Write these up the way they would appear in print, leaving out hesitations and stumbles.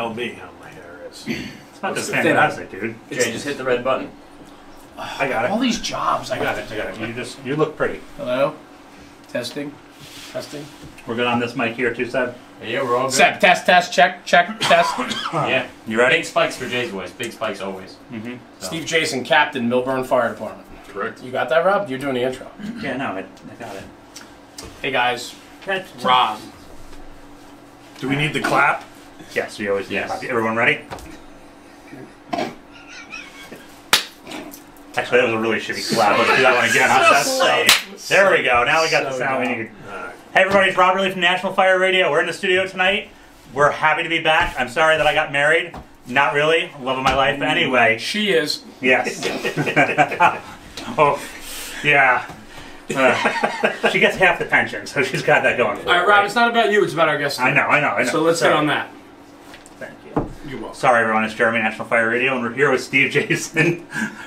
tell me how my hair is. It's not just fantastic, dude. Jay, just hit the red button. I got it. All these jobs. I got it. You look pretty. Hello? Testing. We're good on this mic here too, Seb? Yeah, we're all good. Seb, test, check, test. Yeah. You ready? Big spikes for Jay's voice. Big spikes always. Mm-hmm. So. Steve Jason, Captain, Millburn Fire Department. Correct. You got that, Rob? You're doing the intro. Yeah, no, I got it. Hey, guys. Rob. Do we need the clap? Yes, we always do. Yes. Everyone ready? Actually, that was a really shitty clap. Let's do that one again. There we go. Now we got the sound we need. Hey everybody, it's Rob Riley from National Fire Radio. We're in the studio tonight. We're happy to be back. I'm sorry that I got married. Not really. Love of my life. Anyway. She is. Yes. Oh, yeah. She gets half the pension, so she's got that going for her. All right, Rob, it's not about you. It's about our guest. I know. So let's get on that. Thank you. You're welcome. Sorry everyone, it's Jeremy, National Fire Radio, and we're here with Steve Jason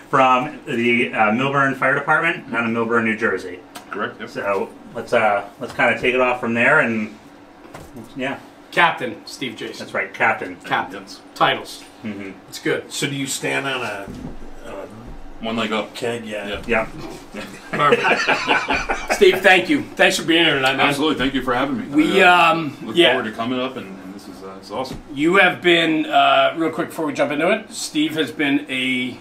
from the Millburn Fire Department down in Millburn, New Jersey. Correct. Yep. So let's kind of take it off from there, and yeah. Captain Steve Jason. That's right, Captain. Captains. Titles. Mm-hmm. It's good. So do you stand on a One leg up. keg? Yeah. Yeah. Perfect. Steve, thank you. Thanks for being here tonight, man. Absolutely. Thank you for having me. We look forward to coming up, and this is it's awesome. You have been real quick before we jump into it. Steve has been a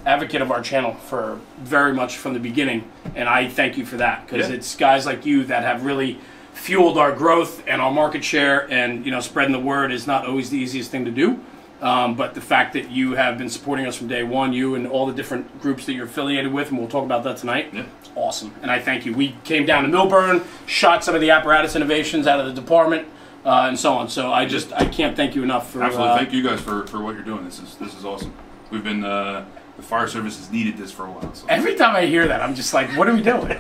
advocate of our channel for very much from the beginning, and I thank you for that because it's guys like you that have really fueled our growth and our market share, and spreading the word is not always the easiest thing to do. But the fact that you have been supporting us from day one, you and all the different groups that you're affiliated with, and we'll talk about that tonight, it's awesome. And I thank you. We came down to Millburn, shot some of the apparatus innovations out of the department, and so on. So I can't thank you enough for... Absolutely. Thank you guys for what you're doing. This is awesome. We've been... the fire service has needed this for a while. So. Every time I hear that, I'm just like, what are we doing?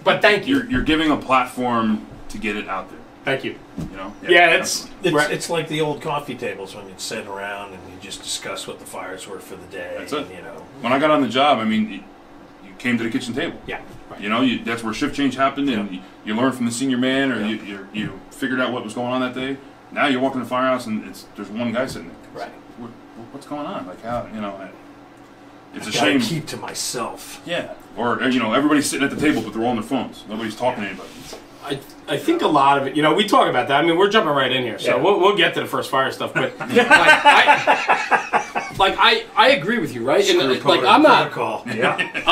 But thank you. You're giving a platform to get it out there. Thank you. It's like the old coffee tables when you'd sit around and you just discuss what the fires were for the day. That's it. And, When I got on the job, I mean, you came to the kitchen table. Yeah. Right. That's where shift change happened, and you learned from the senior man, or you figured out what was going on that day. Now you walk in the firehouse and there's one guy sitting there. Right. What's going on? Like how it's I a shame. gotta keep to myself. Yeah. Or everybody's sitting at the table, but they're all on their phones. Nobody's talking to anybody. I think a lot of it, we talk about that. I mean, we're jumping right in here, so we'll get to the first fire stuff. But I agree with you, right? And, I'm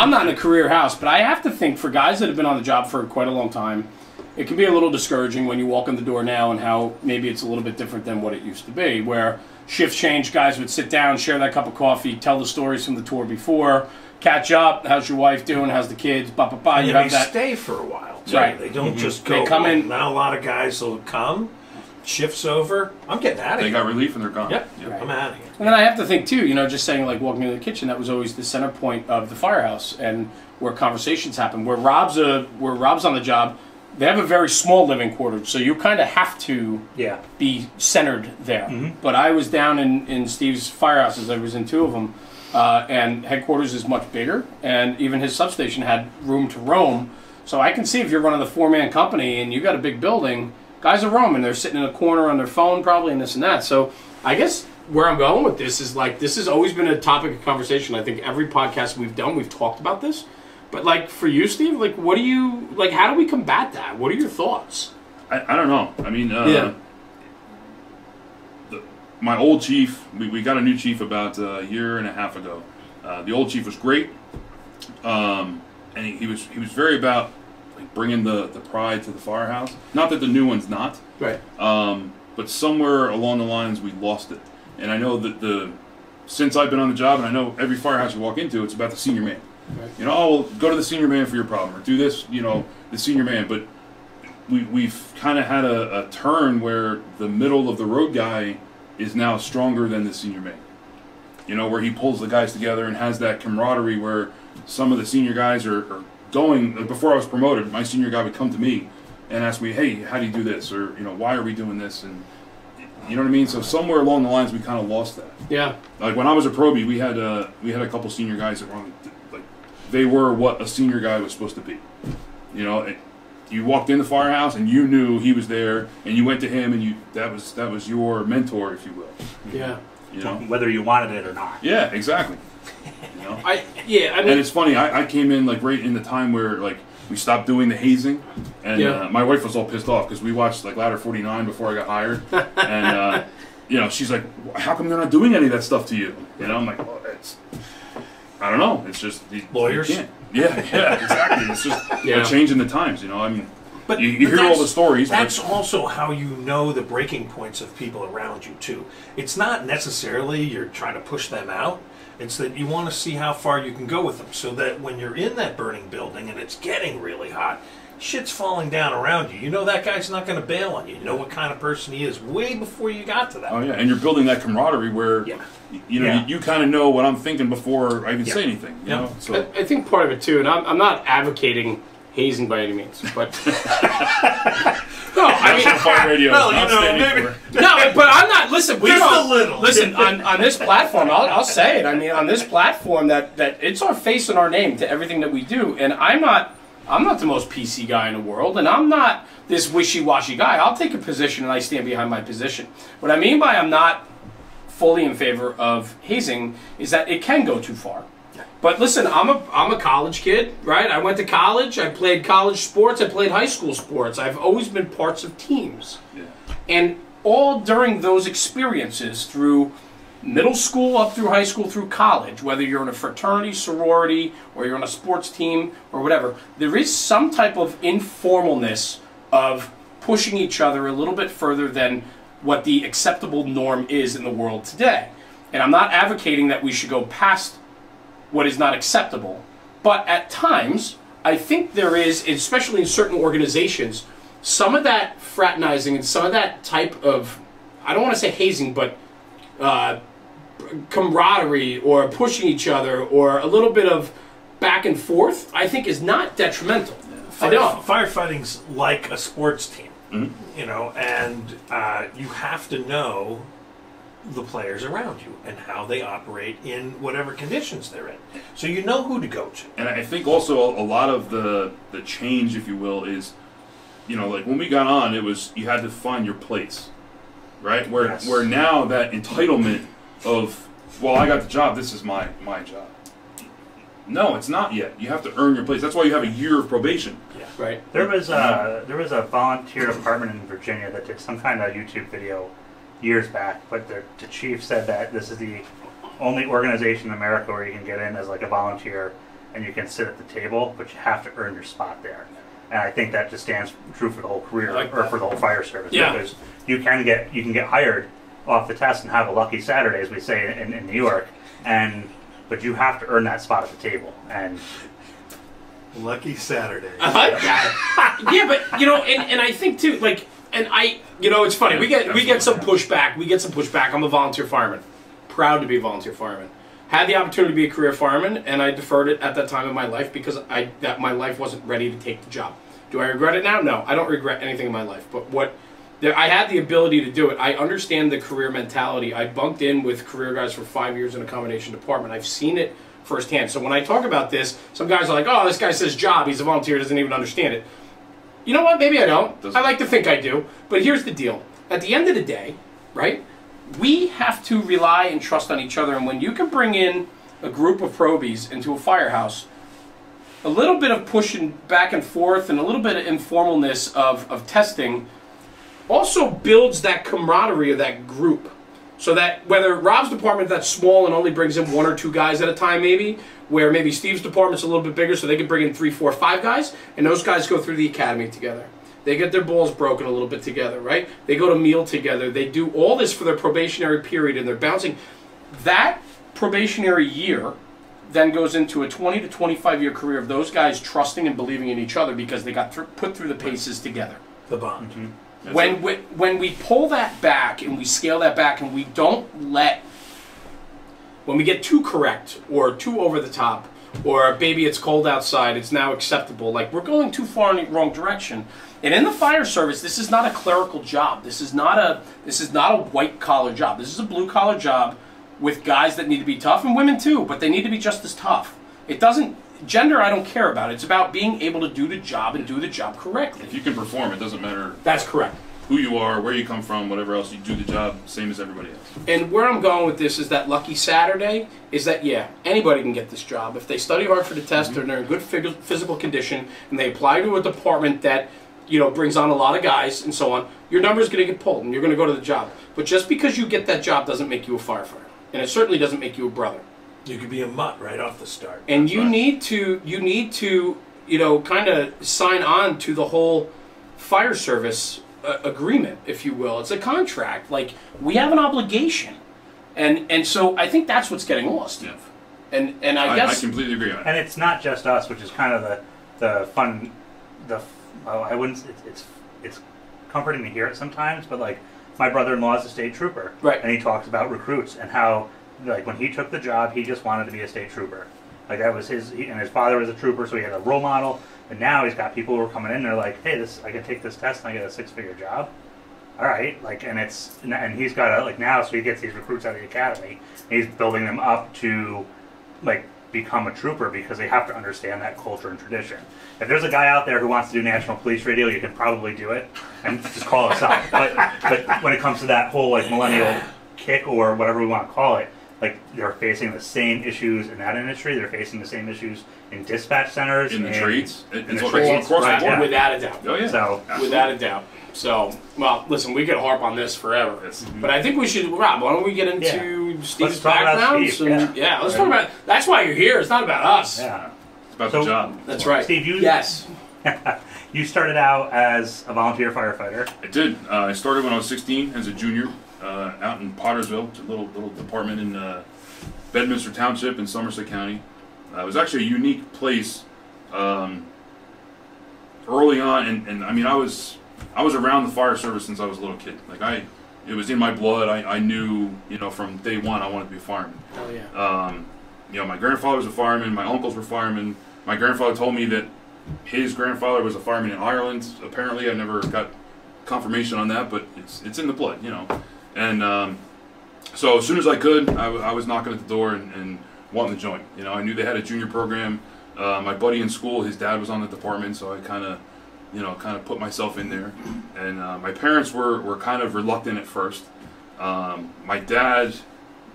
not in a career house, but I have to think for guys that have been on the job for quite a long time, it can be a little discouraging when you walk in the door now, and how maybe it's a little bit different than what it used to be, where shift change, guys would sit down, share that cup of coffee, tell the stories from the tour before, catch up. How's your wife doing? How's the kids? And they stay for a while, too. Right. They don't just go. They come in. Now a lot of guys will come, shifts over. I'm getting out of here. They got relief and they're gone. Yep. Right. I'm out of here. And then I have to think too, just saying like walking into the kitchen, that was always the center point of the firehouse and where conversations happen. Where Rob's on the job, they have a very small living quarters, so you kind of have to be centered there. Mm-hmm. But I was down in Steve's firehouses. I was in two of them, and headquarters is much bigger, and even his substation had room to roam. So I can see if you're running a four-man company and you got a big building, guys are roaming. They're sitting in a corner on their phone probably and this and that. So I guess where I'm going with this is this has always been a topic of conversation. I think every podcast we've done, we've talked about this. But for you, Steve, what do you how do we combat that? What are your thoughts? I don't know. I mean, my old chief, we got a new chief about a year and a half ago. The old chief was great, and he was very about bringing the pride to the firehouse. Not that the new one's not, right? But somewhere along the lines we lost it. And I know that since I've been on the job, and I know every firehouse you walk into, it's about the senior man. Right. Well, go to the senior man for your problem, or do this, the senior man. But we've kind of had a turn where the middle of the road guy is now stronger than the senior man. Where he pulls the guys together and has that camaraderie where some of the senior guys are going. Before I was promoted, my senior guy would come to me and ask me, hey, how do you do this? Or, why are we doing this? And you know what I mean? So somewhere along the lines, we kind of lost that. Yeah. Like when I was a probie, we had a couple senior guys that were they were what a senior guy was supposed to be. you walked in the firehouse and you knew he was there, and you went to him, and that was your mentor, if you will. Yeah. You know? Whether you wanted it or not. Yeah, exactly. You know? I mean, and it's funny. I came in like right in the time where like we stopped doing the hazing, and my wife was all pissed off because we watched like Ladder 49 before I got hired, and you know, she's like, "How come they're not doing any of that stuff to you?" You know, I'm like, "Well, I don't know. It's just Lawyers." You can't. Yeah, exactly. It's just a change in the times. You know, I mean, but you hear all the stories. That's also how you know the breaking points of people around you too. It's not necessarily you're trying to push them out. It's that you want to see how far you can go with them, so that when you're in that burning building and it's getting really hot, shit's falling down around you. You know that guy's not going to bail on you. You know what kind of person he is way before you got to that. Oh yeah, and you're building that camaraderie where you know you kind of know what I'm thinking before I even say anything. You know, so I think part of it too, and I'm not advocating hazing by any means, but no, I mean, fire radio. Well, you know, maybe. No, but I'm not. Listen, we Just don't. a little. Listen, on this platform, I'll say it. I mean, on this platform, that it's our face and our name to everything that we do, and I'm not the most PC guy in the world, and I'm not this wishy-washy guy. I'll take a position and I stand behind my position. What I mean by I'm not fully in favor of hazing is that it can go too far. But listen, I'm a college kid, right? I went to college. I played college sports. I played high school sports. I've always been parts of teams. Yeah. And all during those experiences, through middle school up through high school through college, whether you're in a fraternity, sorority, or you're on a sports team or whatever, there is some type of informalness of pushing each other a little bit further than what the acceptable norm is in the world today. And I'm not advocating that we should go past what is not acceptable. But at times, I think there is, especially in certain organizations, some of that fraternizing and some of that type of, I don't want to say hazing, but camaraderie or pushing each other or a little bit of back and forth, I think is not detrimental. I don't. Firefighting's like a sports team, you know, and you have to know the players around you and how they operate in whatever conditions they're in. So you know who to go to. And I think also a lot of the change, if you will, is, you know, like when we got on, it was you had to find your place, right? Where now that entitlement of, well, I got the job, this is my job. No, it's not yet. You have to earn your place. That's why you have a year of probation. Yeah. Right. There was a volunteer department in Virginia that did some kind of YouTube video years back, but the chief said that this is the only organization in America where you can get in as like a volunteer and you can sit at the table, but you have to earn your spot there. And I think that just stands true for the whole career for the whole fire service. Yeah. Because you can get hired off the test and have a lucky Saturday, as we say in New York, but you have to earn that spot at the table. And Lucky Saturday. I like that. Yeah, but you know, and I think too, like, and you know, it's funny. We get some pushback. We get some pushback. I'm a volunteer fireman. Proud to be a volunteer fireman. Had the opportunity to be a career fireman, and I deferred it at that time in my life because my life wasn't ready to take the job. Do I regret it now? No, I don't regret anything in my life. But I had the ability to do it. I understand the career mentality. I bunked in with career guys for 5 years in a combination department. I've seen it firsthand. So when I talk about this, some guys are like, "Oh, this guy says job. He's a volunteer. Doesn't even understand it." You know what? Maybe I don't. I like to think I do. But here's the deal. At the end of the day, right, we have to rely and trust on each other. And when you can bring in a group of probies into a firehouse, a little bit of pushing back and forth and a little bit of informalness of testing also builds that camaraderie of that group. So that whether Rob's department that's small and only brings in 1 or 2 guys at a time maybe, where maybe Steve's department's a little bit bigger so they can bring in 3, 4, 5 guys, and those guys go through the academy together. They get their balls broken a little bit together, right? They go to meal together. They do all this for their probationary period, and they're bouncing. That probationary year then goes into a 20 to 25-year career of those guys trusting and believing in each other because they got put through the paces together. The bond. Mm-hmm. When we pull that back and we scale that back and we don't when we get too correct or too over the top or baby it's cold outside, it's now acceptable, like we're going too far in the wrong direction. And in the fire service, this is not a clerical job. This is not a white collar job. This is a blue collar job with guys that need to be tough and women too, but they need to be just as tough. gender I don't care about. It's about being able to do the job and do the job correctly. If you can perform, it doesn't matter That's correct. who you are, where you come from, whatever else. You do the job same as everybody else. And where I'm going with this is that lucky Saturday is that, yeah, anybody can get this job. If they study hard for the test and they're in good physical condition and they apply to a department that, you know, brings on a lot of guys and so on, your number's going to get pulled and you're going to go to the job. But just because you get that job doesn't make you a firefighter. And it certainly doesn't make you a brother. You could be a mutt right off the start. And you need to, you know, kind of sign on to the whole fire service agreement, if you will. It's a contract. Like, we have an obligation. And so I think that's what's getting lost, Steve. Yeah. And I guess... I completely agree on that. And it's not just us, which is kind of the fun, I wouldn't, it's comforting to hear it sometimes, but like, my brother-in-law is a state trooper. Right. And he talks about recruits and how, like, when he took the job, he just wanted to be a state trooper. Like, that was and his father was a trooper, so he had a role model. And now he's got people who are coming in, they're like, hey, I can take this test and I get a 6-figure job. All right. Like, and he's got like, now, so he gets these recruits out of the academy, and he's building them up to, like, become a trooper because they have to understand that culture and tradition. If there's a guy out there who wants to do National Police Radio, you can probably do it and just call us up. But when it comes to that whole, like, millennial kick or whatever we want to call it, like, they're facing the same issues in that industry. They're facing the same issues in dispatch centers. In the trades. In the trades. trades. Right, yeah. Without a doubt. Oh, yeah. So, Without a doubt. So, well, listen, we could harp on this forever. But I think we should, Rob, why don't we get into Steve's talk about background? Steve, Yeah, let's talk about, that's why you're here. It's not about us. yeah. It's about So- the job. That's right. Steve, Yes. you started out as a volunteer firefighter. I did. I started when I was 16 as a junior out in Pottersville, it's a little department in Bedminster Township in Somerset County. It was actually a unique place early on, and I mean, I was around the fire service since I was a little kid. Like, it was in my blood. I knew, you know, from day one I wanted to be a fireman. Oh, yeah. You know, my grandfather was a fireman. My uncles were firemen. My grandfather told me that his grandfather was a fireman in Ireland. Apparently, I never got confirmation on that, but it's in the blood, you know. And so as soon as I could, I was knocking at the door and wanting to join. You know, I knew they had a junior program. My buddy in school, his dad was on the department, so I kind of put myself in there. And my parents were kind of reluctant at first. My dad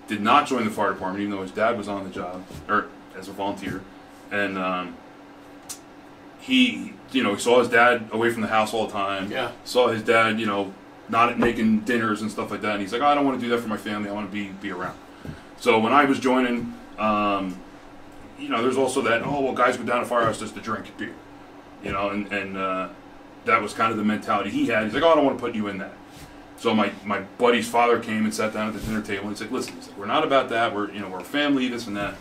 did not join the fire department, even though his dad was on the job, or as a volunteer. And he saw his dad away from the house all the time. Yeah. Saw his dad, you know, not making dinners and stuff like that. And he's like, oh, I don't want to do that for my family. I want to be around. So when I was joining, you know, there's also that, oh, well, guys go down to firehouse just to drink beer. You know, and that was kind of the mentality he had. He's like, oh, I don't want to put you in that. So my buddy's father came and sat down at the dinner table and he's like, listen, we're not about that. We're a family, this and that.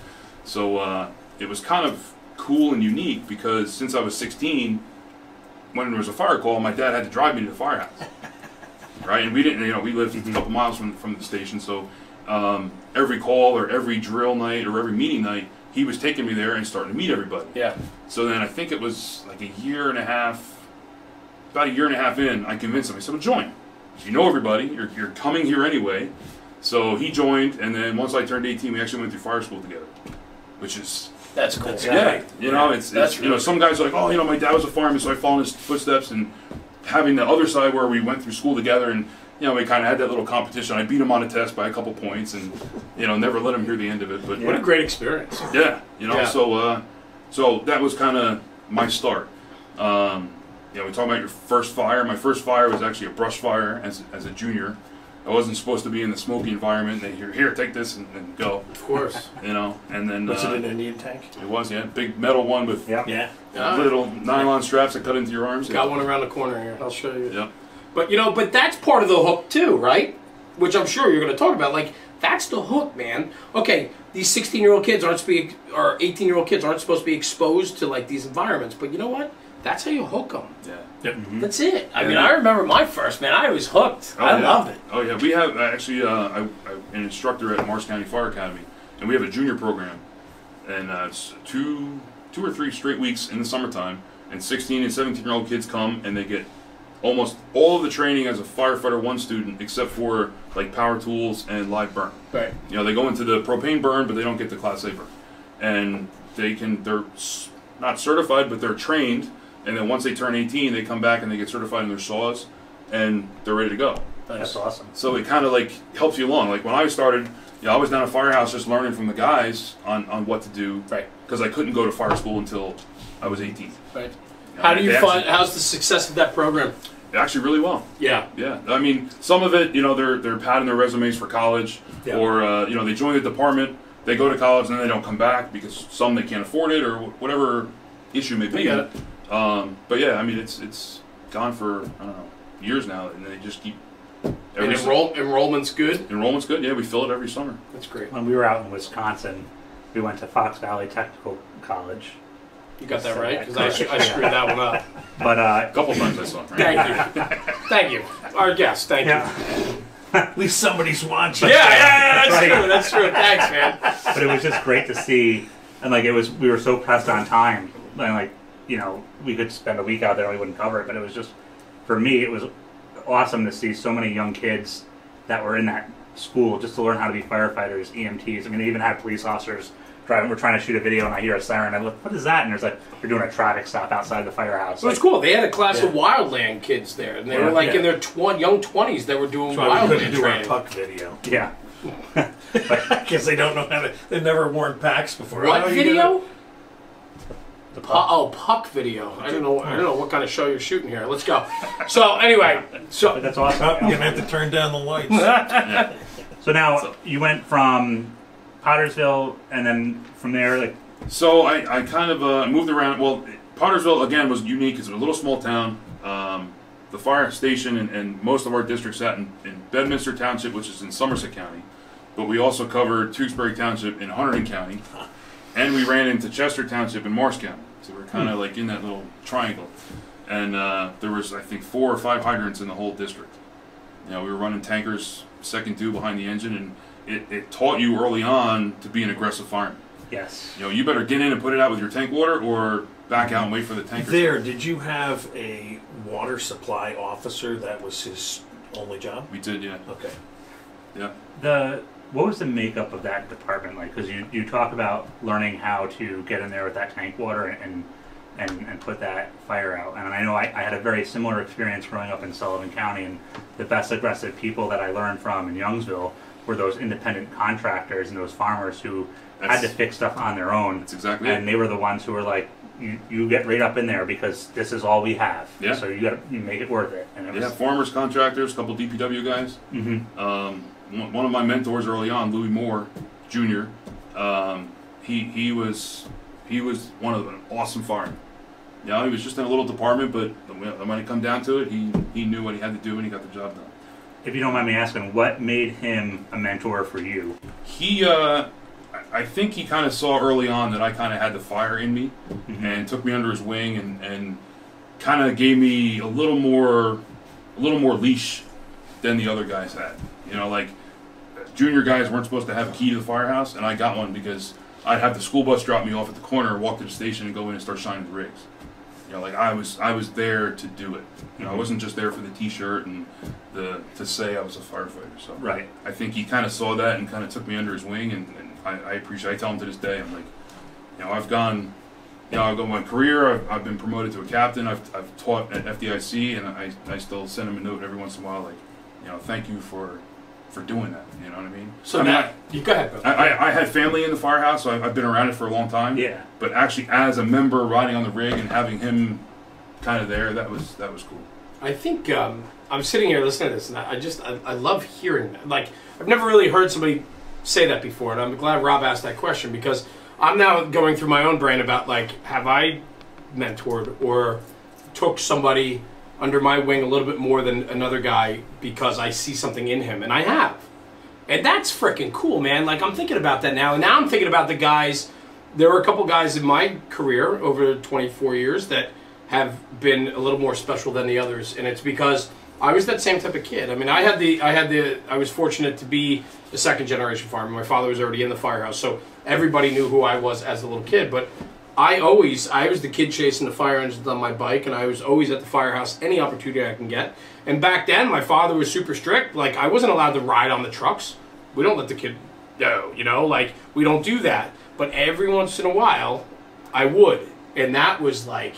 So it was kind of cool and unique because since I was 16, when there was a fire call, my dad had to drive me to the firehouse. Right? And we didn't, you know, we lived a couple miles from the station. So every call or every drill night or every meeting night, he was taking me there and starting to meet everybody. Yeah. So then I think it was like about a year and a half in, I convinced him. I said, well, join. You know everybody. You're coming here anyway. So he joined, and then once I turned 18, we actually went through fire school together, which is... That's cool. Yeah. You know, it's really you know, some guys are like, oh, you know, my dad was a fireman, so I follow in his footsteps, and having the other side where we went through school together, and, you know, we kind of had that little competition. I beat him on a test by a couple points, and, you know, never let him hear the end of it. But What a great experience. yeah, you know, Yeah. so that was kind of my start. You know, we talk about your first fire. My first fire was actually a brush fire as a junior. I wasn't supposed to be in the smoky environment. They hear, here, take this and go. Of course. You know, and then Was it an Indian tank? it was, yeah, big metal one with Yeah. little nylon straps that cut into your arms. Got one around the corner here. I'll show you. Yeah. But, you know, that's part of the hook too, right? Which I'm sure you're going to talk about. Like, that's the hook, man. Okay, these 16-year-old kids or 18-year-old kids aren't supposed to be exposed to, like, these environments. But you know what? That's how you hook them. Yeah. Yep. That's it. I mean, I remember my first, man. I was hooked. Oh, I yeah. loved it. Oh yeah, we have actually I'm an instructor at Morris County Fire Academy, and we have a junior program, and it's two or three straight weeks in the summertime, and 16 and 17-year-old kids come and they get almost all of the training as a firefighter 1 student, except for like power tools and live burn. Right. You know, they go into the propane burn, but they don't get the Class A burn. And not certified, but they're trained, and then once they turn 18, they come back and they get certified in their saws, and they're ready to go. That's awesome. So it kind of like helps you along. Like when I started, I was down at Firehouse just learning from the guys on what to do. Right. Because I couldn't go to fire school until I was 18. Right. How do you find? How's the success of that program? Actually, really well. Yeah. Yeah. I mean, some of it, they're padding their resumes for college, Yeah. or they join the department, they go to college, and then they don't come back because some they can't afford it or whatever issue may be. I get it. But yeah, I mean, it's gone for I don't know years now, and they just keep. And enrollment's good? Enrollment's good, yeah. We fill it every summer. That's great. When we were out in Wisconsin, we went to Fox Valley Technical College. You got that right? Because I screwed that one up. But A couple times I saw it. Right? Thank you. Thank you. Our guest, thank you. At least somebody's watching. Yeah, that's right. true. That's true. Thanks, man. but it was just great to see, and like we were so pressed on time, and like we could spend a week out there and we wouldn't cover it, but it was just, for me, it was awesome to see so many young kids that were in that school just to learn how to be firefighters, EMTs. I mean, they even had police officers driving. We're trying to shoot a video, and I hear a siren. I look, what is that? And there's like, they're doing a traffic stop outside the firehouse. Well, it's cool. They had a class of wildland kids there, and they were like in their young 20s. They were doing That's why we wildland couldn't do our training. puck video. Yeah. Because they don't know how to. They've never worn packs before. What video? The puck. Puck video. I don't know what kind of show you're shooting here. Let's go. So anyway, But that's awesome. Oh, you're gonna have to turn down the lights. So now you went from Pottersville, and then from there, like. So I kind of moved around. Well, Pottersville, again, was unique. It's a little small town. The fire station and most of our districts sat in Bedminster Township, which is in Somerset County. But we also covered Tewksbury Township in Hunterdon County. And we ran into Chester Township in Morris County. So we're kind of like in that little triangle. And there was, I think, 4 or 5 hydrants in the whole district. We were running tankers, second due behind the engine, and it taught you early on to be an aggressive fireman. Yes. You better get in and put it out with your tank water, or back out and wait for the tanker. Did you have a water supply officer that was his only job? We did, yeah. Okay. Yeah. What was the makeup of that department like? Because you talk about learning how to get in there with that tank water and put that fire out. And I know I had a very similar experience growing up in Sullivan County, and the best aggressive people that I learned from in Youngsville were those independent contractors and those farmers who had to fix stuff on their own. That's exactly it. And they were the ones who were like, you get right up in there because this is all we have. Yeah. So you make it worth it. And it was, farmers, contractors, a couple DPW guys. Mm-hmm. One of my mentors early on, Louis Moore, Jr. He was one of an awesome fireman. He was just in a little department, but when it come down to it, he knew what he had to do and he got the job done. If you don't mind me asking, what made him a mentor for you? I think he kind of saw early on that I kind of had the fire in me, Mm-hmm. and took me under his wing and kind of gave me a little more leash than the other guys had. Like junior guys weren't supposed to have a key to the firehouse, and I got one because I'd have the school bus drop me off at the corner, walk to the station, and go in and start shining the rigs. Like I was there to do it. I wasn't just there for the T-shirt and to say I was a firefighter. So Right. I think he kind of saw that and kind of took me under his wing, and I appreciate. I tell him to this day, I'm like, I've gone my career. I've been promoted to a captain. I've taught at FDIC, and I still send him a note every once in a while, like, thank you for doing that. You know what I mean? So you go ahead, brother. I had family in the firehouse, so I've been around it for a long time. Yeah. But actually, as a member riding on the rig and having him kind of there, that was cool. I think I'm sitting here listening to this, and I love hearing that. Like, I've never really heard somebody say that before, and I'm glad Rob asked that question, because I'm now going through my own brain about, like, have I mentored or took somebody under my wing a little bit more than another guy because I see something in him, and I have. And that's freaking cool, man. Like, I'm thinking about that now, and now I'm thinking about the guys. There were a couple guys in my career over 24 years that have been a little more special than the others, and it's because I was that same type of kid. I mean, I was fortunate to be a second generation fireman. My father was already in the firehouse, so everybody knew who I was as a little kid. But I was the kid chasing the fire engines on my bike, and I was always at the firehouse any opportunity I can get. And back then, my father was super strict. Like, I wasn't allowed to ride on the trucks. We don't let the kid go, like, we don't do that. but every once in a while, I would. And that was like,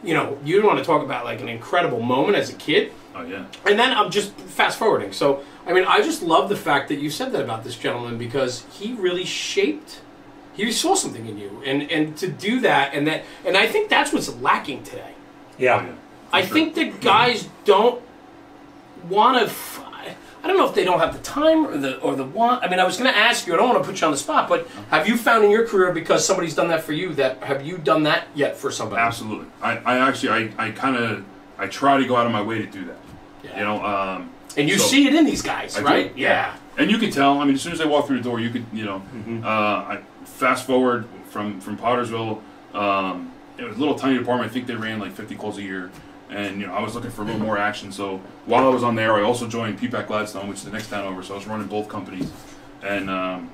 you want to talk about like an incredible moment as a kid. Oh, yeah. And then I'm just fast forwarding. So, I mean, I just love the fact that you said that about this gentleman because he really he saw something in you. And to do that, and I think that's what's lacking today. Yeah. Oh, yeah. I think that guys don't want to. I don't know if they don't have the time or the want. I mean, I was going to ask you. I don't want to put you on the spot, but have you found in your career because somebody's done that for you? Have you done that yet for somebody? Absolutely. I try to go out of my way to do that. Yeah. And you see it in these guys, right? Yeah. And you can tell. I mean, as soon as they walk through the door, you could, I fast forward from Pottersville. It was a little tiny department. I think they ran like 50 calls a year. And I was looking for a little more action. So while I was on there, I also joined Peapack Gladstone, which is the next town over. So I was running both companies, and I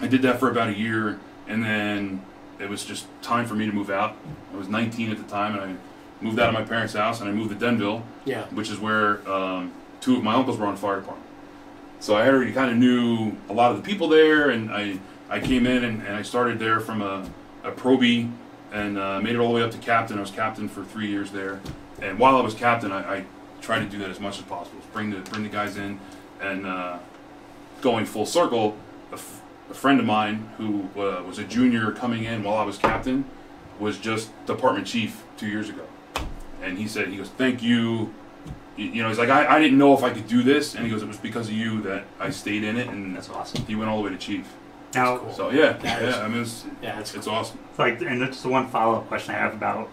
did that for about a year. And then it was just time for me to move out. I was 19 at the time, and I moved out of my parents' house, and I moved to Denville, which is where 2 of my uncles were on the fire department. So I already kind of knew a lot of the people there, and I came in and I started there from a probie and made it all the way up to captain. I was captain for 3 years there. And while I was captain, I tried to do that as much as possible. Bring the guys in, and going full circle, a friend of mine who was a junior coming in while I was captain was just department chief 2 years ago. And he goes, thank you. He's like, I didn't know if I could do this. And he goes, it was because of you that I stayed in it. And that's awesome. He went all the way to chief. Now, cool. So I mean, it's awesome. Like, and that's the one follow-up question I have about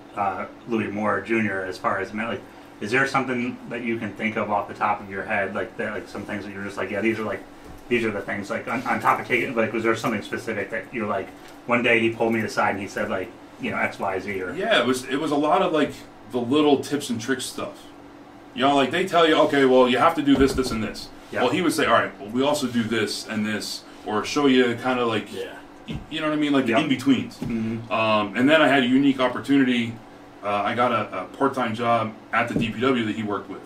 Louis Moore Jr. as far as like, is there something that you can think of off the top of your head, like some things that you're just like, yeah, these are the things, like on top of taking, like, was there something specific that you're like, one day he pulled me aside and he said like, X, Y, Z, or it was a lot of like the little tips and tricks stuff. Like they tell you, okay, well, you have to do this, this, and this. Yeah. Well, he would say, all right, well, we also do this and this. Or show you kind of like, you know what I mean, like the in-betweens. Mm-hmm. And then I had a unique opportunity. I got a part-time job at the DPW that he worked with.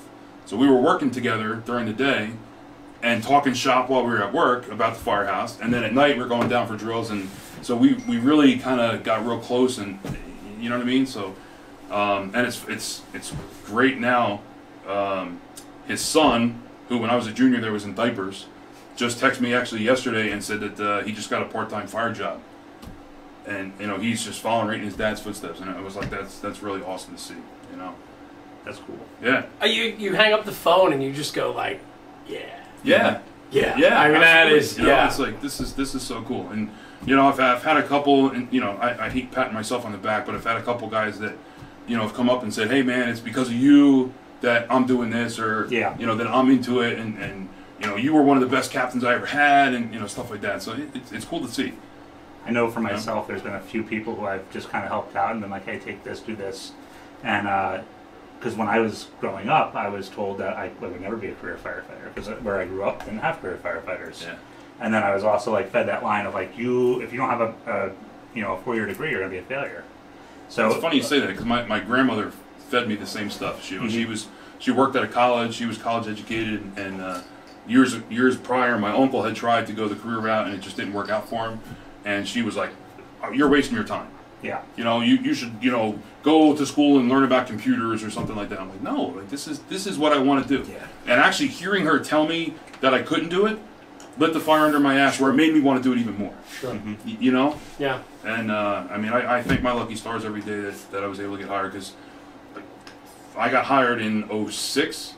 So we were working together during the day and talking shop while we were at work about the firehouse. And then at night we're going down for drills. And so we really kind of got real close, and you know what I mean? So, and it's great now. His son, who when I was a junior there was in diapers, just texted me actually yesterday and said that he just got a part-time fire job, and he's just following right in his dad's footsteps, and I was like, that's really awesome to see. That's cool. Yeah. You hang up the phone and you just go like, yeah. I mean, that is it's like this is so cool, and I've had a couple, and I hate patting myself on the back, but I've had a couple guys that have come up and said, hey man, it's because of you that I'm doing this, or that I'm into it, and you were one of the best captains I ever had, and stuff like that. So it's cool to see. I know for myself, there's been a few people who I've just kind of helped out and been like, hey, take this, do this. And because when I was growing up, I was told that I would never be a career firefighter, because where I grew up didn't have career firefighters. Yeah. And then I was also like fed that line of like, if you don't have a 4-year degree, you're going to be a failure. So it's funny you say that, because my grandmother fed me the same stuff. She worked at a college. She was college educated, and years prior, my uncle had tried to go the career route, and it just didn't work out for him. And she was like, oh, "You're wasting your time. Yeah. You should go to school and learn about computers or something like that." I'm like, "No, like this is what I want to do." Yeah. And actually, hearing her tell me that I couldn't do it lit the fire under my ass, where it made me want to do it even more. Sure. Mm-hmm. Yeah. And I mean, I thank my lucky stars every day that I was able to get hired, because I got hired in 2006,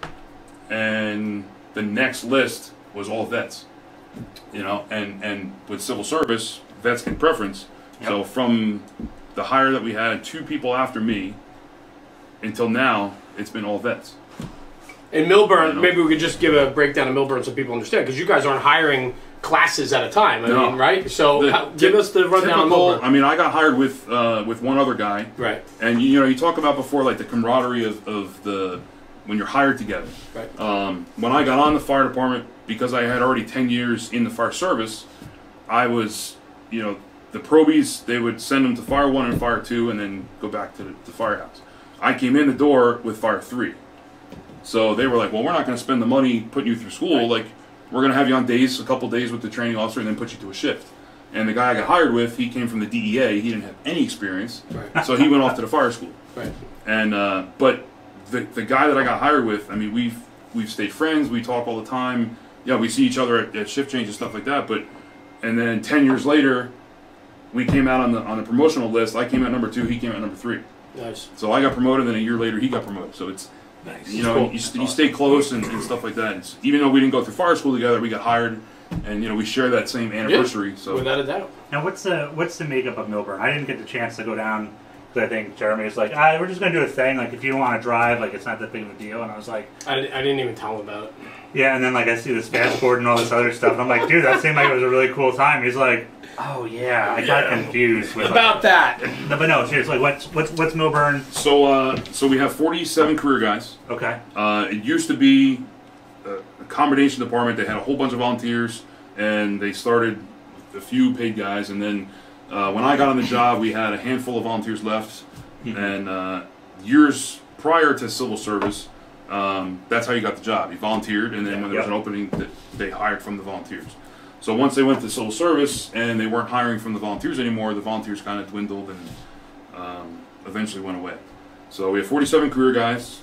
and the next list was all vets, and with civil service, vets get preference. Yep. So from the hire that we had, 2 people after me, until now, it's been all vets. In Millburn, maybe we could just give a breakdown of Millburn so people understand, because you guys aren't hiring classes at a time. I mean, right? So give us the rundown of Millburn. I mean, I got hired with one other guy. Right. And you talk about before, like the camaraderie of the when you're hired together. Right. When I got on the fire department, because I had already 10 years in the fire service, I was, the probies, they would send them to Fire 1 and Fire 2 and then go back to the firehouse. I came in the door with Fire 3. So they were like, well, we're not going to spend the money putting you through school. Right. Like, we're going to have you on days, a couple days with the training officer, and then put you to a shift. And the guy I got hired with, he came from the DEA. He didn't have any experience, Right. so he went off to the fire school. Right. And but the guy that I got hired with, I mean, we've stayed friends. We talk all the time. Yeah, we see each other at shift change and stuff like that. But and then 10 years later, we came out on the promotional list. I came out number 2. He came out number 3. Nice. So I got promoted, and a year later he got promoted. So it's Nice. you know Cool. you stay close and stuff like that. It's, even though we didn't go through fire school together, we got hired, and we share that same anniversary. So Without a doubt. Now, what's the makeup of Millburn? I didn't get the chance to go down. Because I think Jeremy was like, we're just going to do a thing. Like, if you want to drive, like, it's not that big of a deal. And I was like, I didn't even tell him about it. yeah. And then, like, I see this passport and all this other stuff. And I'm like, dude, that seemed like it was a really cool time. He's like, oh, yeah. I got confused with About that. But no, seriously, what's Millburn? so we have 47 career guys. Okay. It used to be a combination department. They had a whole bunch of volunteers, and they started with a few paid guys, and then when I got on the job, we had a handful of volunteers left, and years prior to civil service, that's how you got the job. You volunteered, and then when there was an opening, they hired from the volunteers. So once they went to civil service and they weren't hiring from the volunteers anymore, the volunteers kind of dwindled and eventually went away. So we have 47 career guys,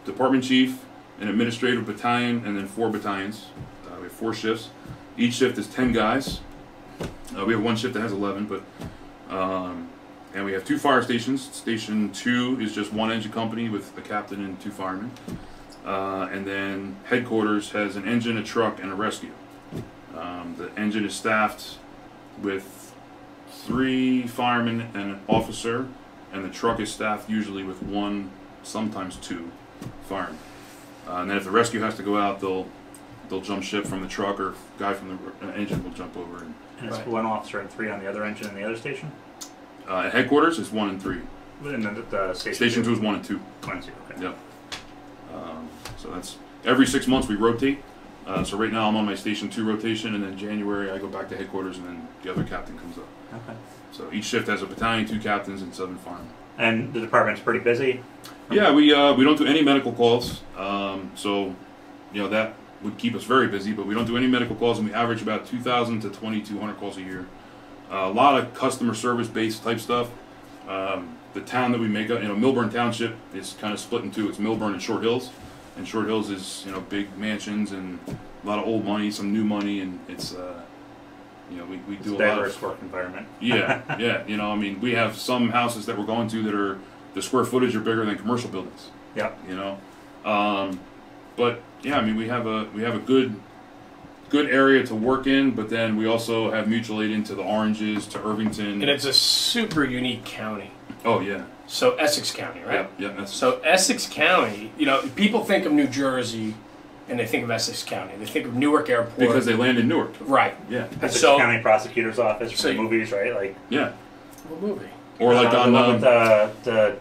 department chief, an administrative battalion, and then 4 battalions. We have 4 shifts. Each shift is 10 guys. We have one shift that has 11, but and we have 2 fire stations. Station 2 is just 1 engine company with a captain and 2 firemen, and then headquarters has an engine, a truck, and a rescue. The engine is staffed with 3 firemen and an officer, and the truck is staffed usually with 1, sometimes 2 firemen. And then if the rescue has to go out, they'll jump ship from the truck, or guy from the engine will jump over. And it's 1 officer and 3 on the other engine in the other station? At headquarters, it's 1 and 3. And then the Station 2 is 1 and 2. 1 and 2, okay. Yep. So that's every 6 months we rotate. So right now I'm on my Station 2 rotation, and then January I go back to headquarters, and then the other captain comes up. Okay. So each shift has a battalion, 2 captains, and 7 firemen. And the department's pretty busy? Yeah, we don't do any medical calls. So that would keep us very busy, but we don't do any medical calls, and we average about 2,000 to 2,200 calls a year. A lot of customer service-based type stuff. The town that we make up, Millburn Township is kind of split in 2. It's Millburn and Short Hills, and Short Hills is big mansions and a lot of old money, some new money, and it's we do a lot of diverse work environment. yeah. I mean, we have some houses that we're going to that are the square footage are bigger than commercial buildings. Yep. But yeah, I mean, we have a good area to work in, but then we also have mutual aid into the Oranges, to Irvington. And it's a super unique county. Oh yeah. So Essex County, right? Yeah. So Essex County, people think of New Jersey, and they think of Essex County. They think of Newark Airport because they land in Newark. Right. Yeah. Essex So- County Prosecutor's Office for So- the movies, right? Like Yeah. What movie? Or like the on one with the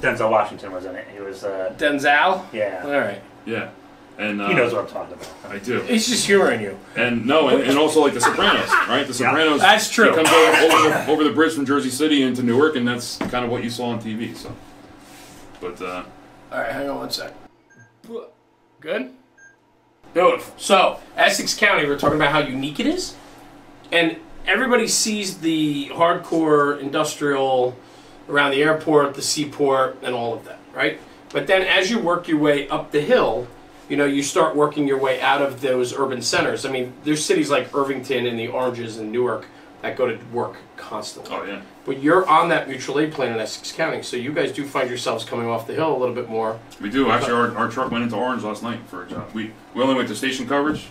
Denzel Washington was in it. He was Denzel. yeah. All right. yeah, and He knows what I'm talking about. I do. He's just humoring you. And also like The Sopranos, right? The Sopranos. That's true. He comes over the bridge from Jersey City into Newark, and that's kind of what you saw on TV. So, but All right, hang on one sec. Good? Beautiful. So, Essex County, we're talking about how unique it is. And everybody sees the hardcore industrial around the airport, the seaport, and all of that, right? But then as you work your way up the hill, you start working your way out of those urban centers. I mean, there's cities like Irvington and the Oranges and Newark that go to work constantly. oh yeah. But you're on that mutual aid plan in Essex County, so you guys do find yourselves coming off the hill a little bit more. We do. Actually, our truck went into Orange last night for a job. We only went to station coverage.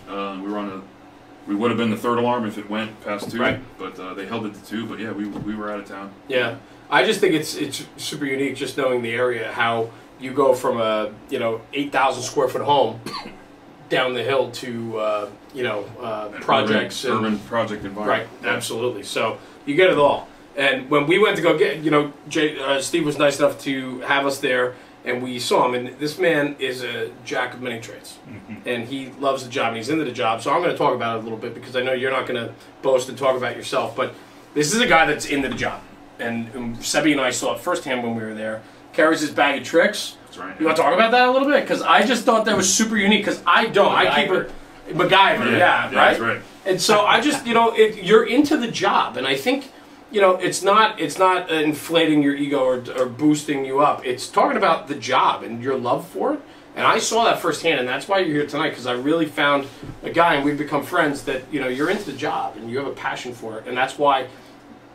We would have been the 3rd alarm if it went past 2, Right. but they held it to 2. But yeah, we were out of town. Yeah, I just think it's super unique just knowing the area, how you go from a 8,000 square foot home down the hill to projects urban project environment. Right, absolutely. So you get it all. And when we went to go get, Steve was nice enough to have us there, and we saw him. And this man is a jack of many trades, and he loves the job, and he's into the job. So I'm going to talk about it a little bit because I know you're not going to boast and talk about yourself, but this is a guy that's into the job. And Sebi and I saw it firsthand when we were there. Carries his bag of tricks. That's right. You want to talk about that a little bit? Because I just thought that was super unique. Because I don't. I keep it. Macgyver, yeah, right? That's right. And so I just, you're into the job, and I think, it's not inflating your ego or boosting you up. It's talking about the job and your love for it. And I saw that firsthand, and that's why you're here tonight, because I really found a guy, and we've become friends, that, you're into the job, and you have a passion for it, and that's why,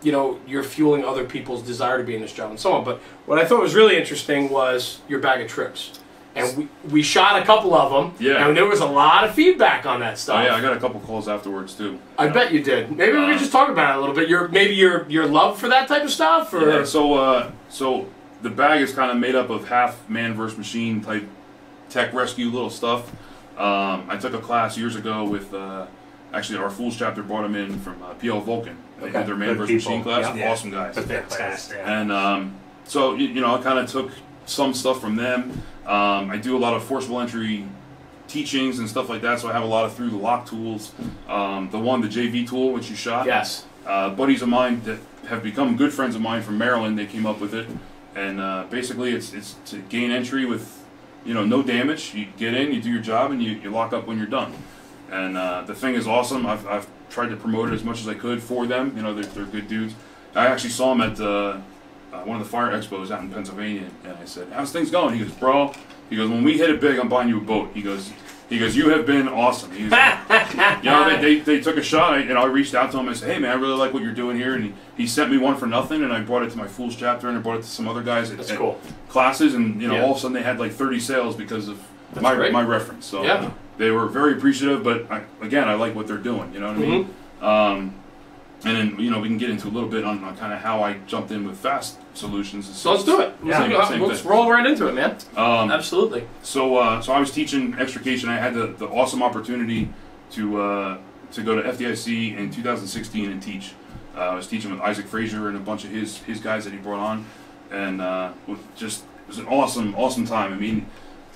you're fueling other people's desire to be in this job and so on. But what I thought was really interesting was your bag of tricks. And we shot a couple of them, yeah. And there was a lot of feedback on that stuff. Oh, yeah, I got a couple calls afterwards, too. I bet you did. Maybe we could just talk about it a little bit. Your love for that type of stuff? Or? Yeah, so the bag is kind of made up of half man versus machine type tech rescue little stuff. I took a class years ago with, actually our Fools chapter brought them in from PL Vulcan. They did their man Good versus people. machine class. Yeah. Awesome guys. Fantastic. And so, I kind of took some stuff from them. I do a lot of forcible entry teachings and stuff like that, so I have a lot of through the lock tools. The JV tool, which you shot. Yes. Buddies of mine that have become good friends of mine from Maryland, they came up with it. And basically it's to gain entry with, no damage. You get in, you do your job, and you lock up when you're done. And the thing is awesome. I've tried to promote it as much as I could for them. They're good dudes. I actually saw them at one of the fire expos out in Pennsylvania, and I said, "How's things going?" He goes, "Bro," he goes, "when we hit it big, I'm buying you a boat." He goes, "You have been awesome." He goes, they took a shot. I reached out to him. I said, "Hey man, I really like what you're doing here," and he sent me one for nothing, and I brought it to my Fools chapter, and I brought it to some other guys at cool. classes, and all of a sudden they had like 30 sales because of my reference. So yeah. They were very appreciative, but I like what they're doing. You know what I mean? And then we can get into a little bit on kind of how I jumped in with fast solutions. So let's do it. Let's roll right into it, man. Absolutely. So I was teaching extrication. I had the awesome opportunity to go to FDIC in 2016 and teach. I was teaching with Isaac Frazier and a bunch of his guys that he brought on, and it was an awesome time. I mean,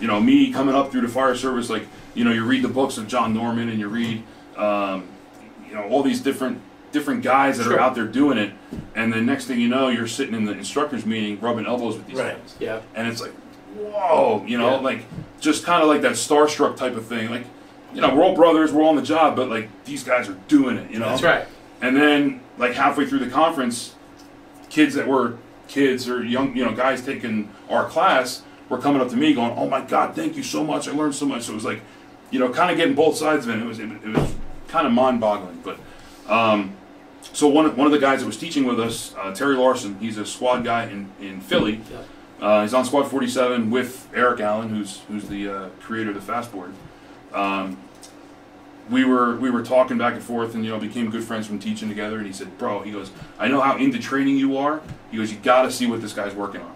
me coming up through the fire service, like you read the books of John Norman and you read all these different guys that are out there doing it, and the next thing you know, you're sitting in the instructors meeting rubbing elbows with these guys. Yeah. And it's like, whoa, like just kind of like that starstruck type of thing. Like, we're all brothers, we're all on the job, but like these guys are doing it, That's right. And then like halfway through the conference, kids that were kids or young, guys taking our class were coming up to me going, "Oh my God, thank you so much. I learned so much." So it was like, kind of getting both sides of it. It was kind of mind-boggling, but so one of the guys that was teaching with us, Terry Larson, he's a squad guy in Philly. Yeah. He's on Squad 47 with Eric Allen, who's the creator of the Fastboard. We were talking back and forth, and became good friends from teaching together. And he said, "Bro," he goes, "I know how into training you are." He goes, "You got to see what this guy's working on."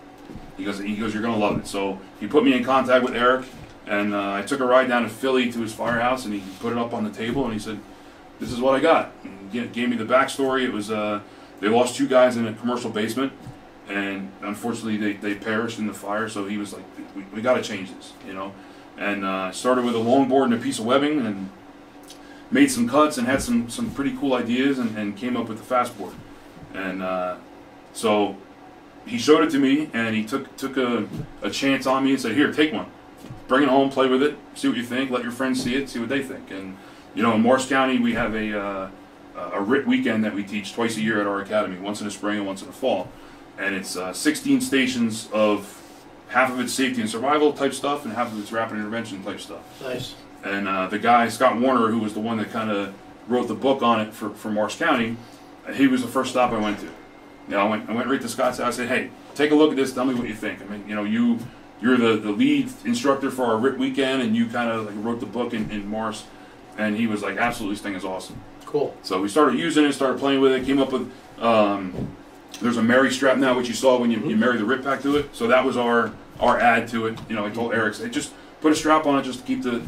He goes, "You're gonna love it." So he put me in contact with Eric, and I took a ride down to Philly to his firehouse, and he put it up on the table, and he said, "This is what I got." And gave me the backstory. It was they lost 2 guys in a commercial basement, and unfortunately they perished in the fire. So he was like, "We got to change this," And started with a longboard and a piece of webbing, and made some cuts and had some pretty cool ideas, and came up with the Fastboard. And so he showed it to me, and he took a chance on me and said, "Here, take one, bring it home, play with it, see what you think, let your friends see it, see what they think." And in Morris County, we have a RIT weekend that we teach twice a year at our academy, once in the spring and once in the fall. And it's 16 stations of half of it's safety and survival type stuff, and half of it's rapid intervention type stuff. Nice. And the guy, Scott Warner, who was the one that kind of wrote the book on it for Morris County, he was the first stop I went to. I went right to Scott's house. I said, "Hey, take a look at this. Tell me what you think." I mean, you're the lead instructor for our RIT weekend, and you kind of like wrote the book in Morris. And he was like, "Absolutely, this thing is awesome." Cool. So we started using it, started playing with it, came up with, there's a Mary strap now, which you saw when you marry the RIT pack to it. So that was our add to it. I told Eric, "Hey, just put a strap on it just to keep the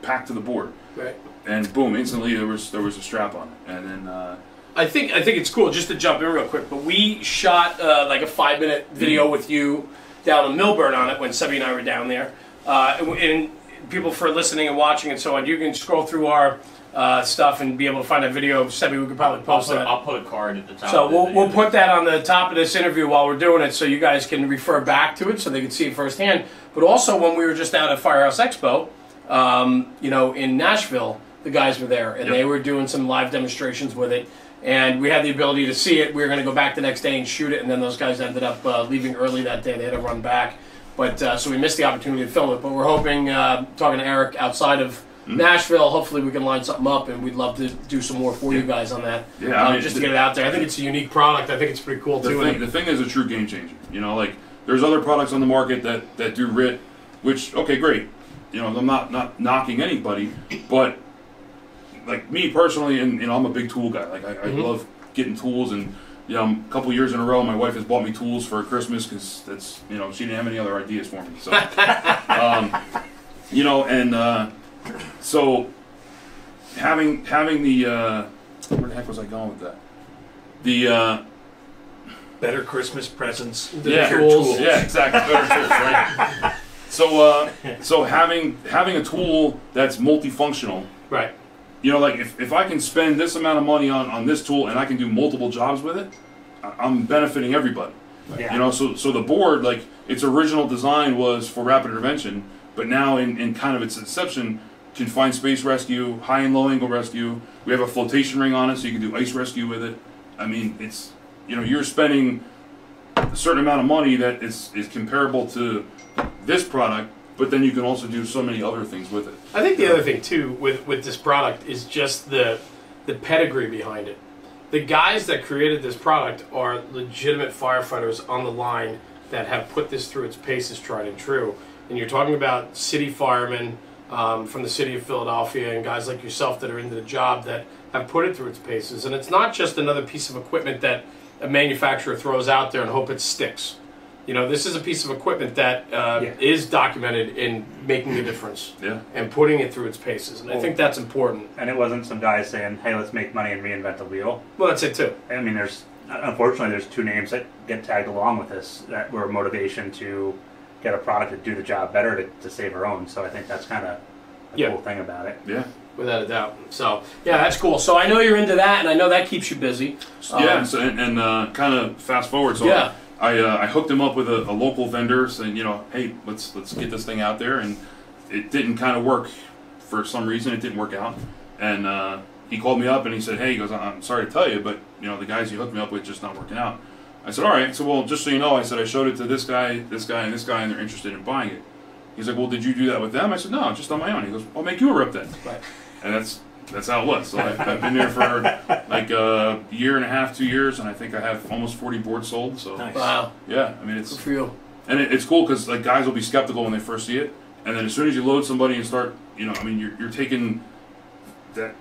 pack to the board." Right. And boom, instantly there was a strap on it. And then I think it's cool, just to jump in real quick, but we shot like a 5-minute video with you down in Millburn on it when Sebby and I were down there. And people for listening and watching and so on, you can scroll through our stuff and be able to find a video of Sebby. We could probably post that. I'll put a card at the top. So we'll put that on the top of this interview while we're doing it, so you guys can refer back to it so they can see it firsthand. But also when we were just out at Firehouse Expo, in Nashville, the guys were there, and they were doing some live demonstrations with it. And we had the ability to see it. We were going to go back the next day and shoot it, and then those guys ended up leaving early that day. They had to run back. But so we missed the opportunity to film it. But we're hoping, talking to Eric outside of Nashville, hopefully we can line something up, and we'd love to do some more for you guys on that. Yeah, I mean, just to get it out there. I think it's a unique product. I think it's pretty cool too. The thing is a true game changer. You know, like there's other products on the market that do RIT, which okay, great. You know, I'm not knocking anybody, but like me personally, and you know, I'm a big tool guy. Like I love getting tools, and you know, a couple years in a row, my wife has bought me tools for Christmas because that's, you know, she didn't have any other ideas for me. So, you know, and so having the where the heck was I going with that? The better Christmas presents. Yeah, tools. Yeah, exactly. Better tools, right? So having a tool that's multifunctional, Right. you know, like if I can spend this amount of money on this tool and I can do multiple jobs with it, I'm benefiting everybody. Yeah. You know, so the board, like its original design was for rapid intervention, but now in kind of its inception, confined space rescue, high and low angle rescue. We have a flotation ring on it, so you can do ice rescue with it. I mean, it's, you know, you're spending a certain amount of money that is comparable to this product, but then you can also do so many other things with it. I think the other thing too with this product is just the pedigree behind it. The guys that created this product are legitimate firefighters on the line that have put this through its paces, tried and true. And you're talking about city firemen from the city of Philadelphia and guys like yourself that are into the job that have put it through its paces. And it's not just another piece of equipment that a manufacturer throws out there and hope it sticks. You know, this is a piece of equipment that is documented in making a difference and putting it through its paces. And I think that's important. And it wasn't some guy saying, hey, let's make money and reinvent the wheel. Well, that's it too. I mean, unfortunately, there's two names that get tagged along with this that were motivation to get a product to do the job better to save our own. So I think that's kind of a cool thing about it. Yeah. Without a doubt. So, yeah, that's cool. So I know you're into that, and I know that keeps you busy. Yeah, so, and kind of fast forward. So I hooked him up with a local vendor saying, you know, hey, let's get this thing out there. And it didn't kind of work for some reason. It didn't work out. And he called me up and he said, hey, he goes, I'm sorry to tell you, but, you know, the guys you hooked me up with just not working out. I said, all right. So, well, just so you know, I said, I showed it to this guy, and this guy, and they're interested in buying it. He's like, well, did you do that with them? I said, no, just on my own. He goes, I'll make you a rep then. Right. And that's how it was. So I've been there for like a year and a half, 2 years, and I think I have almost 40 boards sold. So nice. Wow. Yeah, I mean, it's good for you. And it's cool because like guys will be skeptical when they first see it, and then as soon as you load somebody and start, you know, I mean, you're taking that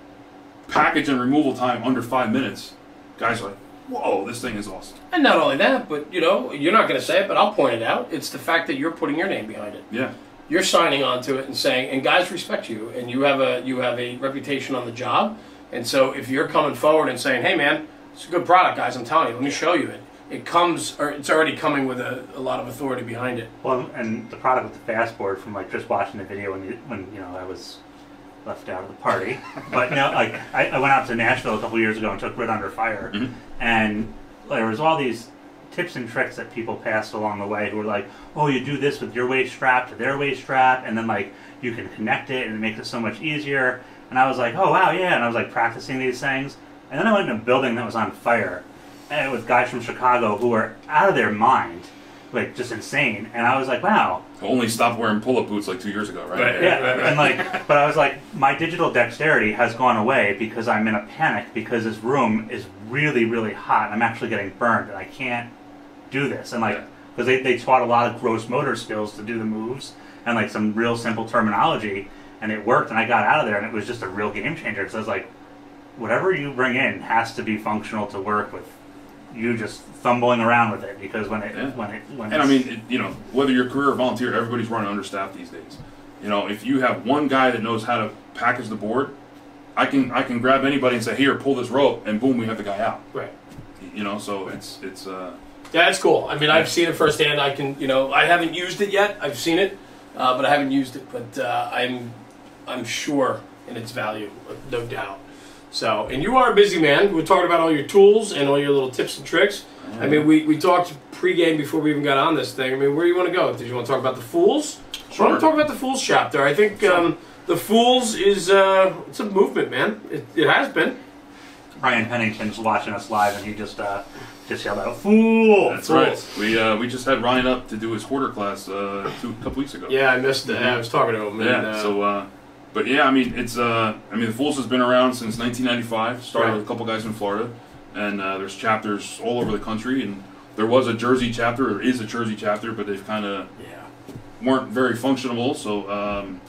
package and removal time under 5 minutes. Guys are like, whoa, this thing is awesome. And not only that, but, you know, you're not going to say it, but I'll point it out. It's the fact that you're putting your name behind it. Yeah. You're signing on to it and saying, and guys respect you, and you have a reputation on the job. And so if you're coming forward and saying, hey, man, it's a good product, guys, I'm telling you, let me show you it. It's already coming with a lot of authority behind it. Well, and the product with the fastboard, from like just watching the video when you know I was left out of the party, but no, like I went out to Nashville a couple years ago and took Rit Under Fire, and there was all these tips and tricks that people passed along the way who were like, oh, you do this with your waist strap to their waist strap, and then like you can connect it and it makes it so much easier. And I was like, oh wow, yeah, and I was like practicing these things, and then I went in a building that was on fire, and with guys from Chicago who were out of their mind, like just insane, and I was like, wow. Only stopped wearing pull-up boots like 2 years ago, right? Yeah, and like, but I was like, my digital dexterity has gone away because I'm in a panic because this room is really, really hot. I'm actually getting burned, and I can't do this. And like, because they taught a lot of gross motor skills to do the moves and like some real simple terminology, and it worked. And I got out of there, and it was just a real game changer. Because I was like, whatever you bring in has to be functional to work with you just fumbling around with it, because when I mean, you know, whether you're a career or volunteer, everybody's running understaffed these days. You know, if you have one guy that knows how to package the board, I can grab anybody and say, here, pull this rope, and boom, we have the guy out. Right. You know, so it's yeah, it's cool. I mean, I've seen it firsthand. I can, you know, I haven't used it yet. I've seen it, but I haven't used it. But I'm sure in its value, no doubt. So, and you are a busy man. We're talking about all your tools and all your little tips and tricks. I mean, we talked pregame before we even got on this thing. I mean, where do you want to go? Did you want to talk about the Fools? I want to talk about the Fools chapter. I think the Fools is it's a movement, man. It has been. Ryan Pennington's watching us live, and he just yelled out, "Fool!" That's right. We just had Ryan up to do his quarter class a couple weeks ago. Yeah, I missed it. I was talking to him. Yeah. And, but yeah, I mean, it's I mean, the Fools has been around since 1995. Started with a couple guys in Florida, and there's chapters all over the country. And there was a Jersey chapter, or is a Jersey chapter, but they've kind of weren't very functional. So.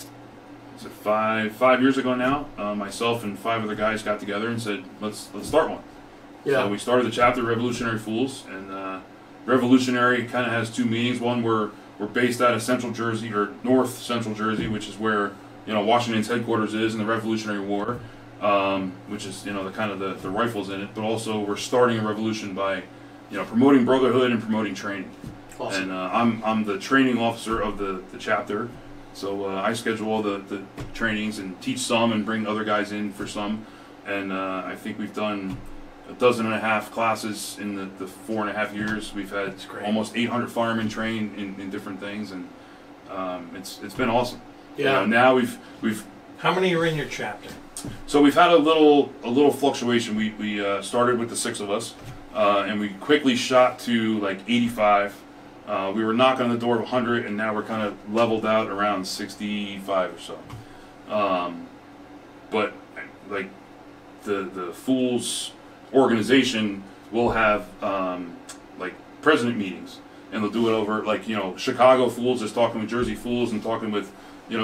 Is it 5 years ago now? Myself and 5 other guys got together and said, let's start one. Yeah. So we started the chapter Revolutionary Fools, and Revolutionary kind of has 2 meanings. One, we're based out of Central Jersey, or North Central Jersey, which is where Washington's headquarters is in the Revolutionary War, which is the kind of the rifles in it. But also we're starting a revolution by promoting brotherhood and promoting training. Awesome. And I'm the training officer of the chapter. So I schedule all the trainings and teach some and bring other guys in for some. And I think we've done 12.5 classes in the 4.5 years. We've had almost 800 firemen trained in different things, and it's been awesome. Yeah. Now we've How many are in your chapter? so we've had a little fluctuation. We started with the 6 of us, and we quickly shot to like 85. We were knocking on the door of 100, and now we're kind of leveled out around 65 or so. But like the Fools organization will have like president meetings, and they'll do it over like Chicago Fools is talking with Jersey Fools and talking with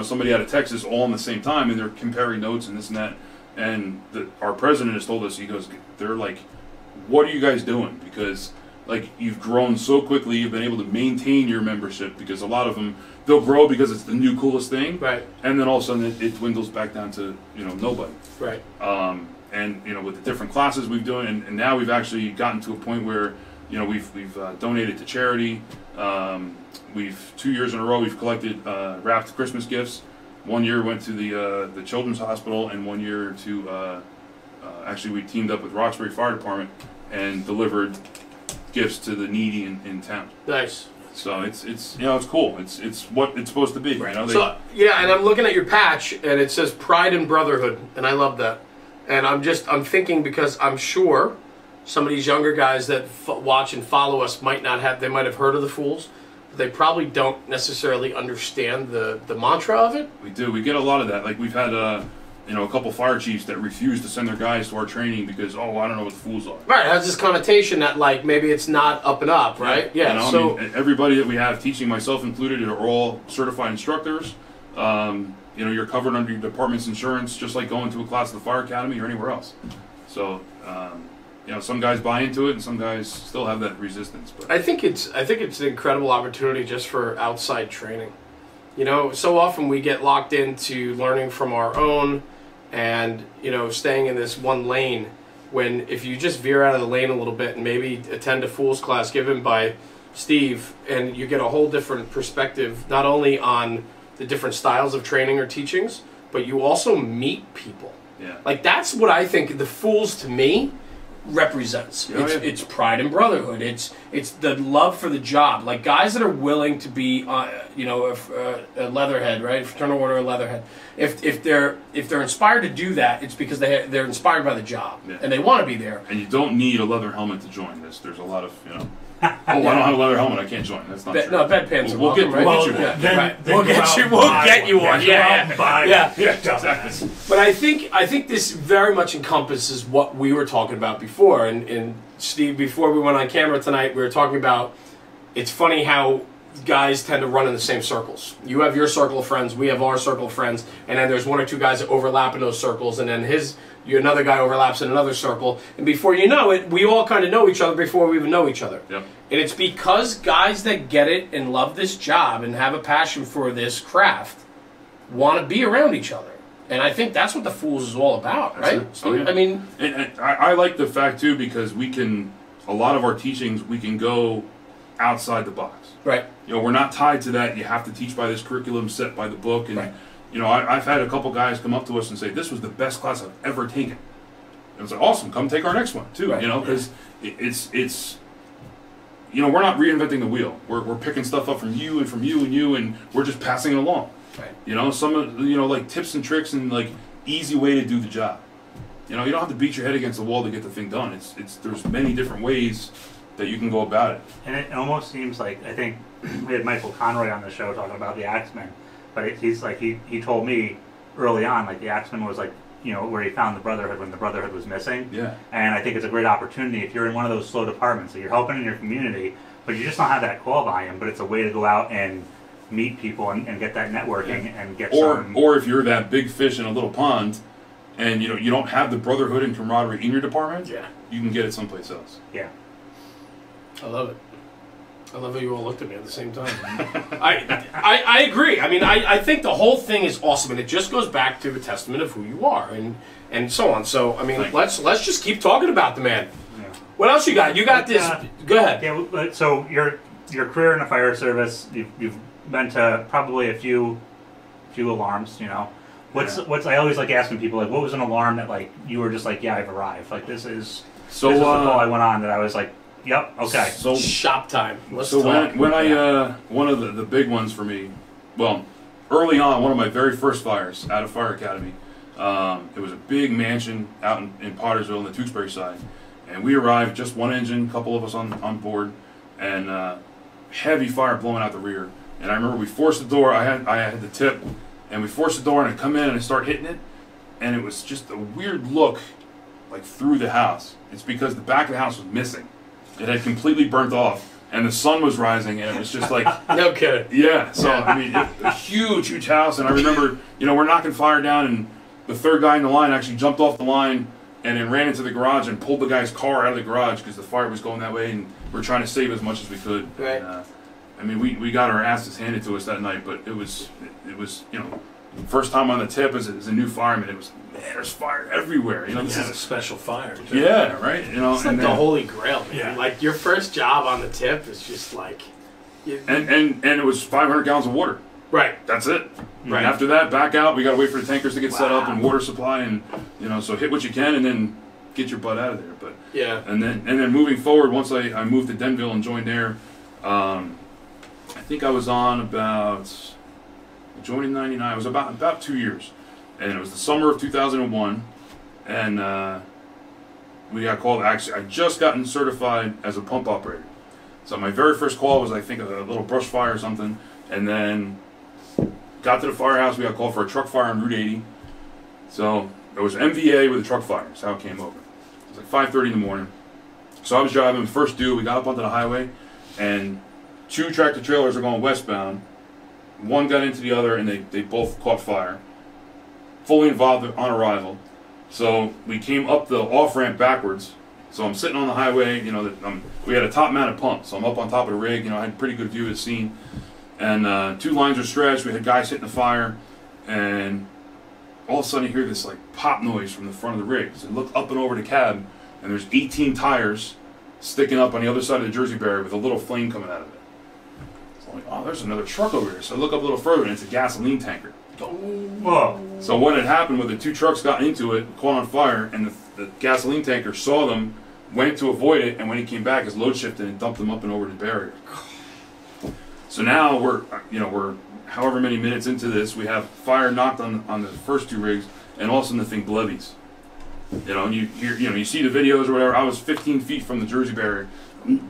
somebody out of Texas all in the same time, and they're comparing notes and this and that. And our president has told us, he goes, they're like, what are you guys doing? Because like you've grown so quickly, you've been able to maintain your membership, because a lot of them, they'll grow because it's the new coolest thing, right? And then all of a sudden it dwindles back down to nobody, right? And with the different classes we've done, and now we've actually gotten to a point where we've donated to charity. We've 2 years in a row we've collected wrapped Christmas gifts. 1 year went to the Children's Hospital, and 1 year to actually we teamed up with Roxbury Fire Department and delivered gifts to the needy in town. Nice. So it's cool. It's what it's supposed to be. Right. So yeah, and I'm looking at your patch, and it says Pride and Brotherhood, and I love that. And I'm thinking, because I'm sure some of these younger guys that watch and follow us might have heard of the Fools, but they probably don't necessarily understand the mantra of it. We do. We get a lot of that. Like we've had a couple fire chiefs that refuse to send their guys to our training because, I don't know what the Fools are. Right, it has this connotation that, like, maybe it's not up and up, right? Yeah. So I mean, everybody that we have teaching, myself included, are all certified instructors. You're covered under your department's insurance, just like going to a class at the fire academy or anywhere else. So, some guys buy into it, and some guys still have that resistance. But I think it's an incredible opportunity just for outside training. So often we get locked into learning from our own, and staying in this one lane, when if you just veer out of the lane a little bit and maybe attend a Fools class given by Steve, and you get a whole different perspective, not only on the different styles of training or teachings, but you also meet people. Yeah. Like, that's what I think the Fools, to me, represents. It's pride and brotherhood. It's the love for the job. Like, guys that are willing to be, a leatherhead, right? Fraternal Order of Leatherhead. If they're inspired to do that, it's because they're inspired by the job, and they want to be there. And you don't need a leather helmet to join this. There's a lot of I don't have a leather helmet, I can't join. That's not true. No, bed pants are we'll welcome, get, right? we'll get you one. We'll get you one. Yeah, exactly. But I think this very much encompasses what we were talking about before. And Steve, before we went on camera tonight, we were talking about, it's funny how guys tend to run in the same circles. You have your circle of friends, we have our circle of friends, and then there's 1 or 2 guys that overlap in those circles, and then another guy overlaps in another circle, and before you know it, we all kind of know each other before we even know each other. Yep. And it's because guys that get it and love this job and have a passion for this craft want to be around each other. And I think that's what the Fools is all about, right? Oh, yeah. I mean, and I like the fact too, because a lot of our teachings, we can go outside the box. Right. We're not tied to that. You have to teach by this curriculum set by the book. And, right. I've had a couple guys come up to us and say, this was the best class I've ever taken. And it's like, awesome, come take our next one too, right. because it's we're not reinventing the wheel. We're picking stuff up from you and from you and you, and we're just passing it along. Right. Some of like tips and tricks and like easy way to do the job. You don't have to beat your head against the wall to get the thing done. There's many different ways that you can go about it. And it almost seems like, I think we had Michael Conroy on the show talking about the Axeman, but he's like he told me early on, like the Axeman was like, where he found the Brotherhood when the Brotherhood was missing. Yeah. And I think it's a great opportunity if you're in one of those slow departments that you're helping in your community, but you just don't have that call volume, but it's a way to go out and meet people and get that networking and get some... Or if you're that big fish in a little pond and you don't have the brotherhood and camaraderie in your department, you can get it someplace else. Yeah. I love it. I love how you all looked at me at the same time. I agree. I mean, I think the whole thing is awesome, and it just goes back to a testament of who you are and so on. So, I mean, let's just keep talking about the man. Yeah. What else you got? You got this. Go ahead. Yeah. So your career in the fire service, you've been to probably a few alarms. What's I always like asking people, like, what was an alarm that like you were just like, yeah, I've arrived. Like this is the call I went on that I was like, yep, okay. So shop time. Let's talk. When I one of the big ones for me, well, early on, one of my very first fires out of Fire Academy, it was a big mansion out in Pottersville on the Tewksbury side, and we arrived, just one engine, a couple of us on board, and heavy fire blowing out the rear. And I remember we forced the door. I had the tip, and we forced the door, and I come in and I start hitting it, and it was just a weird look, like through the house. It's because the back of the house was missing. It had completely burnt off, and the sun was rising, and it was just like... No kidding. Yeah, so, I mean, a huge, huge house, and I remember, we're knocking fire down, and the third guy in the line actually jumped off the line and then ran into the garage and pulled the guy's car out of the garage because the fire was going that way, and we're trying to save as much as we could. Right. And, I mean, we got our asses handed to us that night, but it was first time on the tip as a new fireman, it was, man, there's fire everywhere. This is a special fire. Too. Yeah, right. It's like the holy grail, man. Yeah. Like your first job on the tip is just like, and it was 500 gallons of water. Right. That's it. Right. And after that, back out. We got to wait for the tankers to get set up and water supply, and so hit what you can, and then get your butt out of there. But yeah. And then moving forward, once I moved to Denville and joined there. I think I was on about, I joined in '99, it was about 2 years. And it was the summer of 2001, and we got called, actually, I just gotten certified as a pump operator. So my very first call was, I think, a little brush fire or something, and then got to the firehouse, we got called for a truck fire on Route 80. So it was MVA with a truck fire, that's how it came over. It was like 5:30 in the morning. So I was driving, first due, we got up onto the highway, and 2 tractor trailers are going westbound. One got into the other, and they both caught fire. Fully involved on arrival. So we came up the off-ramp backwards. So I'm sitting on the highway, we had a top-mounted pump, so I'm up on top of the rig, I had a pretty good view of the scene. And 2 lines are stretched, we had guys hitting the fire, and all of a sudden you hear this like pop noise from the front of the rig. So I look up and over the cab, and there's 18 tires sticking up on the other side of the Jersey barrier with a little flame coming out of it. So I'm like, oh, there's another truck over here. So I look up a little further, and it's a gasoline tanker. Whoa. So what had happened was the 2 trucks got into it, caught on fire, and the gasoline tanker saw them, went to avoid it, and when he came back, his load shifted and dumped them up and over the barrier. So now we're however many minutes into this, we have fire knocked on the first 2 rigs, and all of a sudden the thing blevvies. And you hear, you see the videos or whatever. I was 15 feet from the Jersey barrier,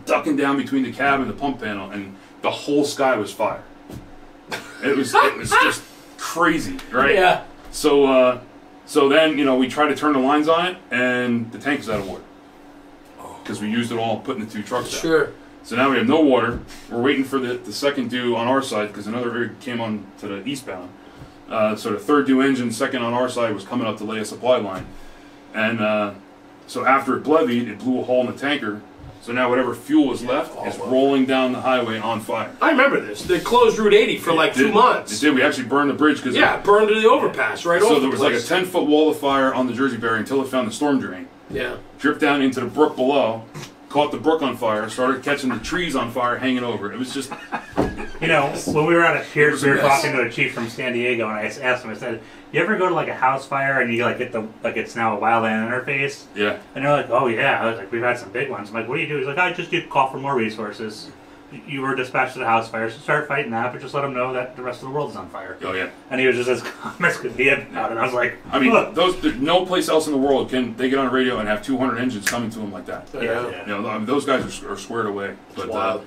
ducking down between the cab and the pump panel, and the whole sky was fire. It was just crazy, right? Yeah. So then we try to turn the lines on it, and the tank is out of water because we used it all putting the 2 trucks out. Sure. So now we have no water. We're waiting for the second due on our side because another rig came on to the eastbound. So the third due engine, second on our side, was coming up to lay a supply line. And so after it blevied, it blew a hole in the tanker. So now whatever fuel was left is rolling down the highway on fire. I remember this. They closed Route 80 for like 2 months. It did. We actually burned the bridge because it burned to the overpass right over. So there was like a 10-foot wall of fire on the Jersey barrier until it found the storm drain. Yeah. Dripped down into the brook below, caught the brook on fire, started catching the trees on fire hanging over. It was just, You know, when we were on a Cheers, we were Yes. talking to a chief from San Diego, and I asked him, I said, you ever go to like a house fire and you like get the, like it's now a wildland interface? Yeah. And they're like, oh yeah. I was like, we've had some big ones. I'm like, what do you do? He's like, I just get call for more resources. You were dispatched to the house fire, so start fighting that, but just let them know that the rest of the world is on fire. Oh yeah. And he was just as calm as could be about it. I was like, I mean, look. there's no place else in the world can they get on the radio and have 200 engines coming to them like that. Yeah. You know, I mean, those guys are squared away. But wild.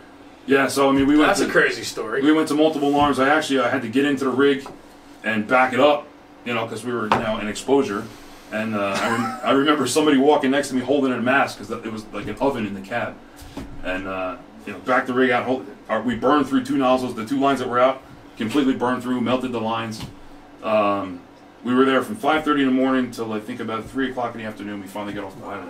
yeah, so I mean, we went. That's to, a crazy story. We went to multiple alarms. I had to get into the rig and back it up, you know, because we were in exposure. And I remember somebody walking next to me holding a mask because it was like an oven in the cab. And you know, back the rig out. We burned through 2 nozzles. The 2 lines that were out completely burned through, melted the lines. We were there from 5:30 in the morning till I think about 3 o'clock in the afternoon. We finally got off the pilot.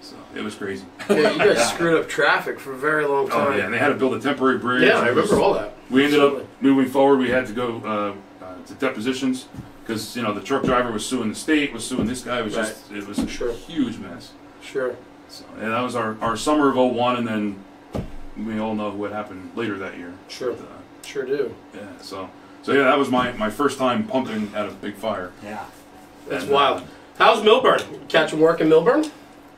So it was crazy. Yeah, you guys screwed up traffic for a very long time. Oh yeah, and they had to build a temporary bridge. Yeah, I remember all that. We ended Absolutely. up moving forward. We had to go to depositions because you know the truck driver was suing the state, was suing this guy. It was just it was a Sure. huge mess. Sure. So, and that was our summer of '01, and then we all know what happened later that year. Sure. But, Sure do. yeah, so yeah, that was my first time pumping at a big fire. Yeah. That's And, wild. How's Millburn? Catching work in Millburn?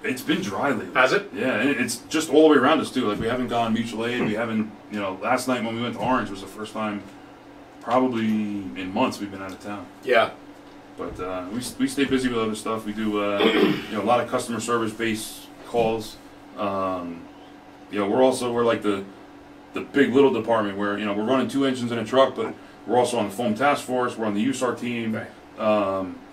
It's been dry lately. Has it? Yeah, and it's just all the way around us too. Like we haven't gone mutual aid. We haven't, you know, last night when we went to Orange was the first time, probably in months we've been out of town. Yeah. But we stay busy with other stuff. We do you know a lot of customer service based calls. You know we're like the big little department where you know we're running 2 engines in a truck, but we're also on the foam task force. We're on the USAR team. Right.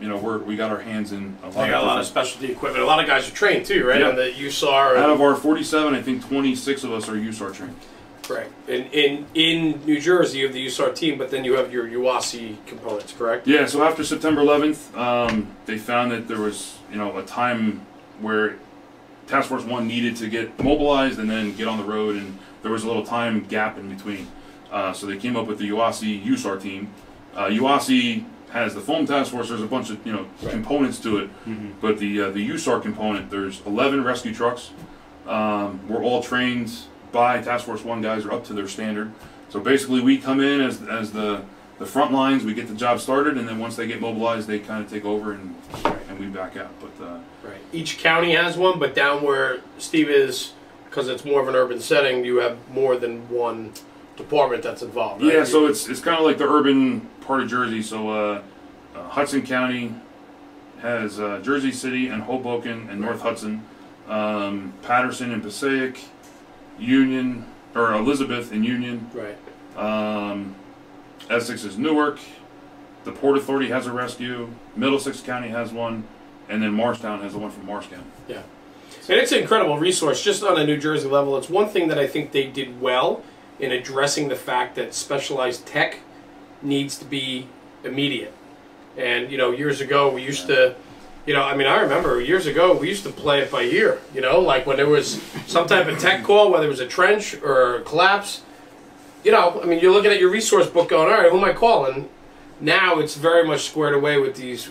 You know we got our hands in a lot. They got a lot of specialty equipment. A lot of guys are trained too, right? Yeah. On the USAR. Out of our 47, I think 26 of us are USAR trained. Right. In New Jersey, you have the USAR team, but then you have your UASI components, correct? Yeah. So after September 11th, they found that there was you know a time where Task Force 1 needed to get mobilized and then get on the road, and there was a little time gap in between. So they came up with the UASI USAR team. UASI has the foam task force. There's a bunch of components to it, but the USAR component, there's 11 rescue trucks. We're all trained by Task Force 1 guys, are up to their standard. So basically, we come in as the front lines. We get the job started, and then once they get mobilized, they kind of take over and we back out. But Right. Each county has one, but down where Steve is, because it's more of an urban setting, you have more than one department that's involved. Right? yeah, so it's kind of like the urban part of Jersey. So Hudson County has Jersey City and Hoboken and North Hudson, Patterson and Passaic, Union or Elizabeth and Union. Right. Essex is Newark. The Port Authority has a rescue. Middlesex County has one, and then Marshtown has the one from Marsh County. Yeah. And it's an incredible resource just on a New Jersey level. It's one thing that I think they did well in addressing the fact that specialized tech needs to be immediate. And, you know, years ago we used to, you know, I mean, I remember years ago we used to play it by ear, you know, like when there was some type of tech call, whether it was a trench or a collapse, you know, I mean, you're looking at your resource book going, all right, who am I calling? Now it's very much squared away with these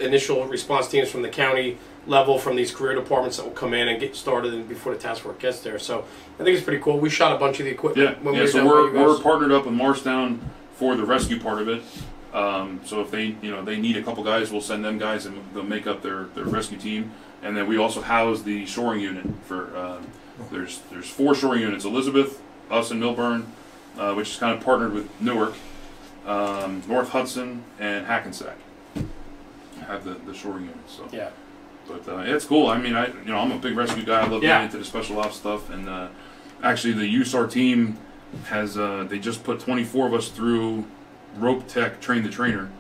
initial response teams from the county level, from these career departments that will come in and get started before the task force gets there. So I think it's pretty cool. We shot a bunch of the equipment when we were so down by you we're guys. partnered up with Marshtown for the rescue part of it. So if they need a couple guys, we'll send them guys and they'll make up their rescue team. And then we also house the shoring unit for there's 4 shoring units: Elizabeth, us in Millburn, which is kind of partnered with Newark, North Hudson, and Hackensack have the shoring units. So Yeah. but it's cool. I mean, I'm a big rescue guy. I love getting into the special ops stuff. And actually, the USAR team has they just put 24 of us through Rope Tech Train the Trainer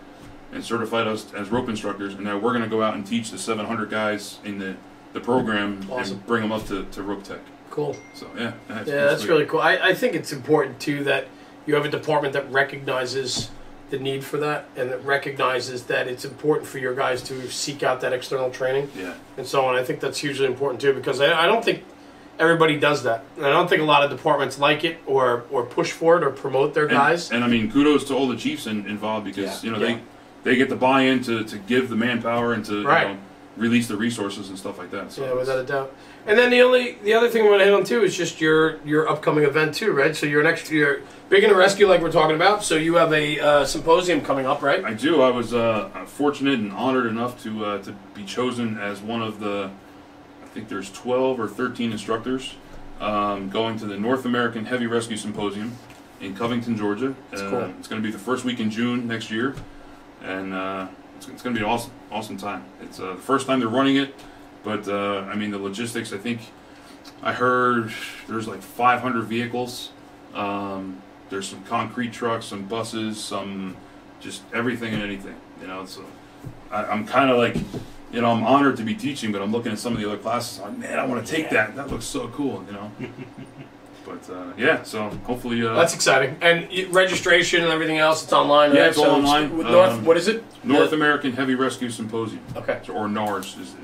and certified us as rope instructors. And now we're going to go out and teach the 700 guys in the program Awesome. and bring them up to Rope Tech. Cool. So yeah, Yeah, that's really cool. I think it's important too that you have a department that recognizes the need for that and that recognizes that it's important for your guys to seek out that external training Yeah. and so on. I think that's hugely important too because I don't think everybody does that. And I don't think a lot of departments like it or push for it or promote their guys. And I mean, kudos to all the chiefs involved because they get the buy-in to give the manpower and to release the resources and stuff like that. So Yeah, without a doubt. And then the other thing I want to hit on too is just your upcoming event too, right? So you're big into rescue like we're talking about. So you have a symposium coming up, right? I do. I was fortunate and honored enough to be chosen as one of the, I think there's 12 or 13 instructors going to the North American Heavy Rescue Symposium in Covington, Georgia. That's cool. It's going to be the first week in June next year, and it's going to be an awesome time. It's the first time they're running it, but I mean the logistics. I think I heard there's like 500 vehicles. There's some concrete trucks, some buses, some just everything and anything. You know, so I'm kind of like, you know, I'm honored to be teaching, but I'm looking at some of the other classes. I'm like, man, I want to take that. That looks so cool. You know. But yeah, so hopefully that's exciting. And registration and everything else, it's online, right? Yeah, it's all online. What is it? North American Heavy Rescue Symposium. Okay. Or NARS is the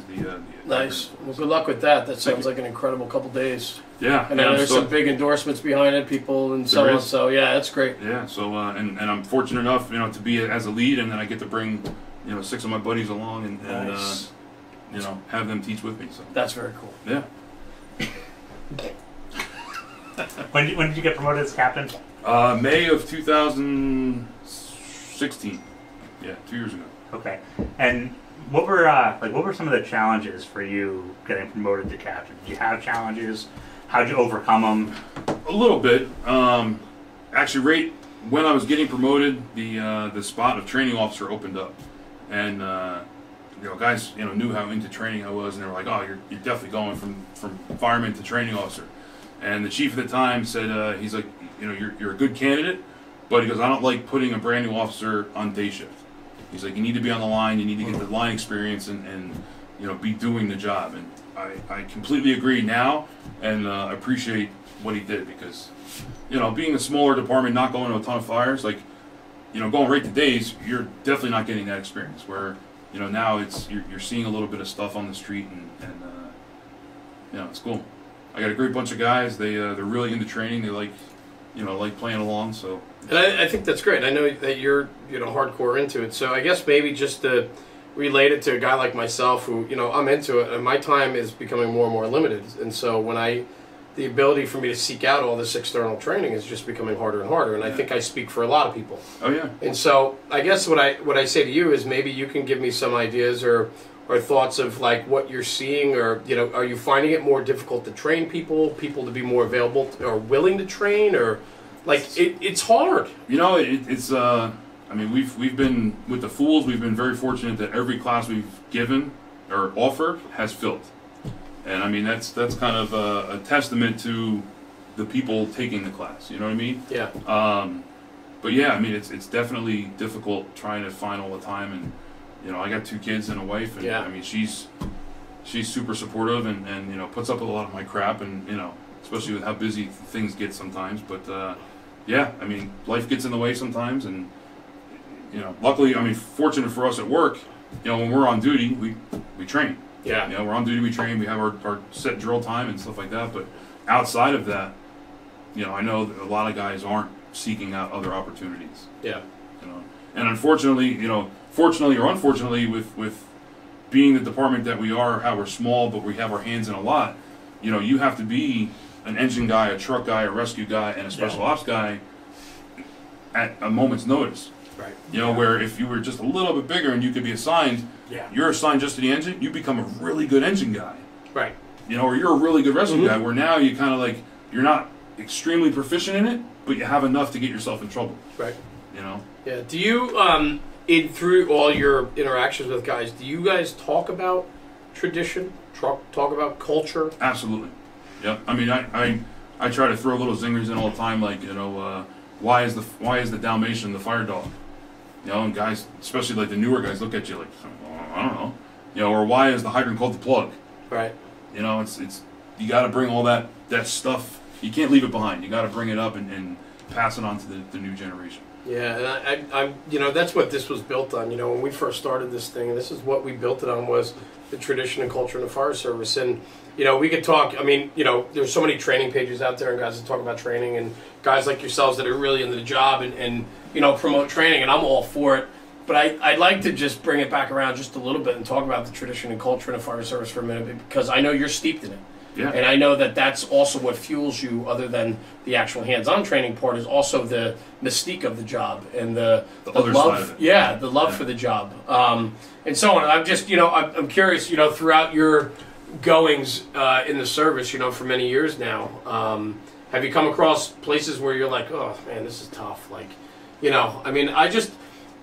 Nice. Well, good luck with that. That sounds like an incredible couple days. Yeah. And then there's some big endorsements behind it, people and so on. So yeah, that's great. Yeah. So and I'm fortunate enough, you know, to be as a lead, and then I get to bring, you know, 6 of my buddies along and Nice. You know, have them teach with me. So That's very cool. yeah. When did you get promoted as captain? May of 2016. Yeah, 2 years ago. Okay. And what were some of the challenges for you getting promoted to captain? Did you have challenges? How'd you overcome them? A little bit. Actually, right when I was getting promoted, the spot of training officer opened up, and you know, guys, you know, knew how into training I was, and they were like, "Oh, you're definitely going from fireman to training officer." And the chief at the time said, he's like, "You know, you're a good candidate, but he goes, I don't like putting a brand new officer on day shift." He's like, "You need to be on the line. You need to get the line experience and you know, be doing the job." And I completely agree now, and appreciate what he did, because, you know, being a smaller department, not going to a ton of fires, like, you know, going right to days, you're definitely not getting that experience. Where, you know, now you're seeing a little bit of stuff on the street, and you know, it's cool. I got a great bunch of guys. They're really into training. They like playing along. So, and I think that's great. I know that you're, you know, hardcore into it. So I guess maybe just to relate it to a guy like myself, who, you know, I'm into it, and my time is becoming more and more limited. And so the ability for me to seek out all this external training is just becoming harder and harder. And I think I speak for a lot of people. Oh yeah. And so I guess what I say to you is maybe you can give me some ideas or thoughts of like what you're seeing, or, you know, are you finding it more difficult to train people to be more available or willing to train, or like it's hard. You know, it's I mean, we've been with the Fools. We've been very fortunate that every class we've given or offered has filled, and I mean that's kind of a testament to the people taking the class. You know what I mean? Yeah. But yeah, I mean it's definitely difficult trying to find all the time, and you know, I got 2 kids and a wife, and yeah. I mean she's super supportive and you know, puts up with a lot of my crap, and you know, especially with how busy things get sometimes. But yeah, I mean, life gets in the way sometimes, and you know, luckily, I mean, fortunate for us at work, you know, when we're on duty, we train. Yeah. You know, we're on duty, we train, we have our set drill time and stuff like that. But outside of that, you know, I know that a lot of guys aren't seeking out other opportunities. Yeah. You know, and unfortunately, you know, fortunately or unfortunately, with being the department that we are, how we're small, but we have our hands in a lot, you know, you have to be an engine guy, a truck guy, a rescue guy, and a special ops guy at a moment's notice. Right. You know, where if you were just a little bit bigger and you could be assigned, you're assigned just to the engine, you become a really good engine guy. Right. You know, or you're a really good rescue guy, where now you kind of like, you're not extremely proficient in it, but you have enough to get yourself in trouble. Right. You know? Yeah. Do you, through all your interactions with guys, do you guys talk about tradition? Talk about culture? Absolutely. Yeah. I mean, I try to throw little zingers in all the time, like, you know, why is the Dalmatian the fire dog? You know, and guys, especially like the newer guys, look at you like, I don't know. You know, or why is the hydrant called the plug? Right. You know, it's you got to bring all that stuff. You can't leave it behind. You got to bring it up and pass it on to the new generation. Yeah, and I'm you know, that's what this was built on. You know, when we first started this thing, this is what we built it on, was the tradition and culture in the fire service. And you know, we could talk. I mean, you know, there's so many training pages out there, and guys that talk about training, and guys like yourselves that are really into the job and you know, promote training, and I'm all for it. But I'd like to just bring it back around just a little bit and talk about the tradition and culture in the fire service for a minute, because I know you're steeped in it. Yeah. And I know that that's also what fuels you, other than the actual hands-on training part, is also the mystique of the job and the other love. side of it. Yeah, the love for the job, and so on. I'm just, I'm curious, throughout your goings in the service, for many years now, have you come across places where you're like, oh man, this is tough? Like, I mean,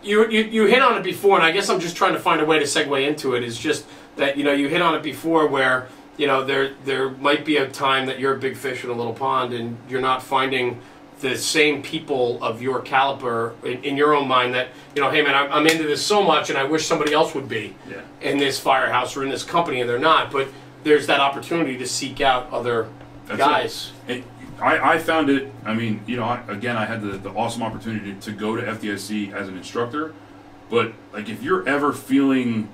you hit on it before, and I guess I'm just trying to find a way to segue into it. Is just that you hit on it before where. There might be a time that you're a big fish in a little pond and you're not finding the same people of your caliber in your own mind that, hey man, I'm into this so much and I wish somebody else would be in this firehouse or in this company, and they're not. But there's that opportunity to seek out other guys. I found it, I mean, I had the awesome opportunity to go to FDIC as an instructor, but like if you're ever feeling,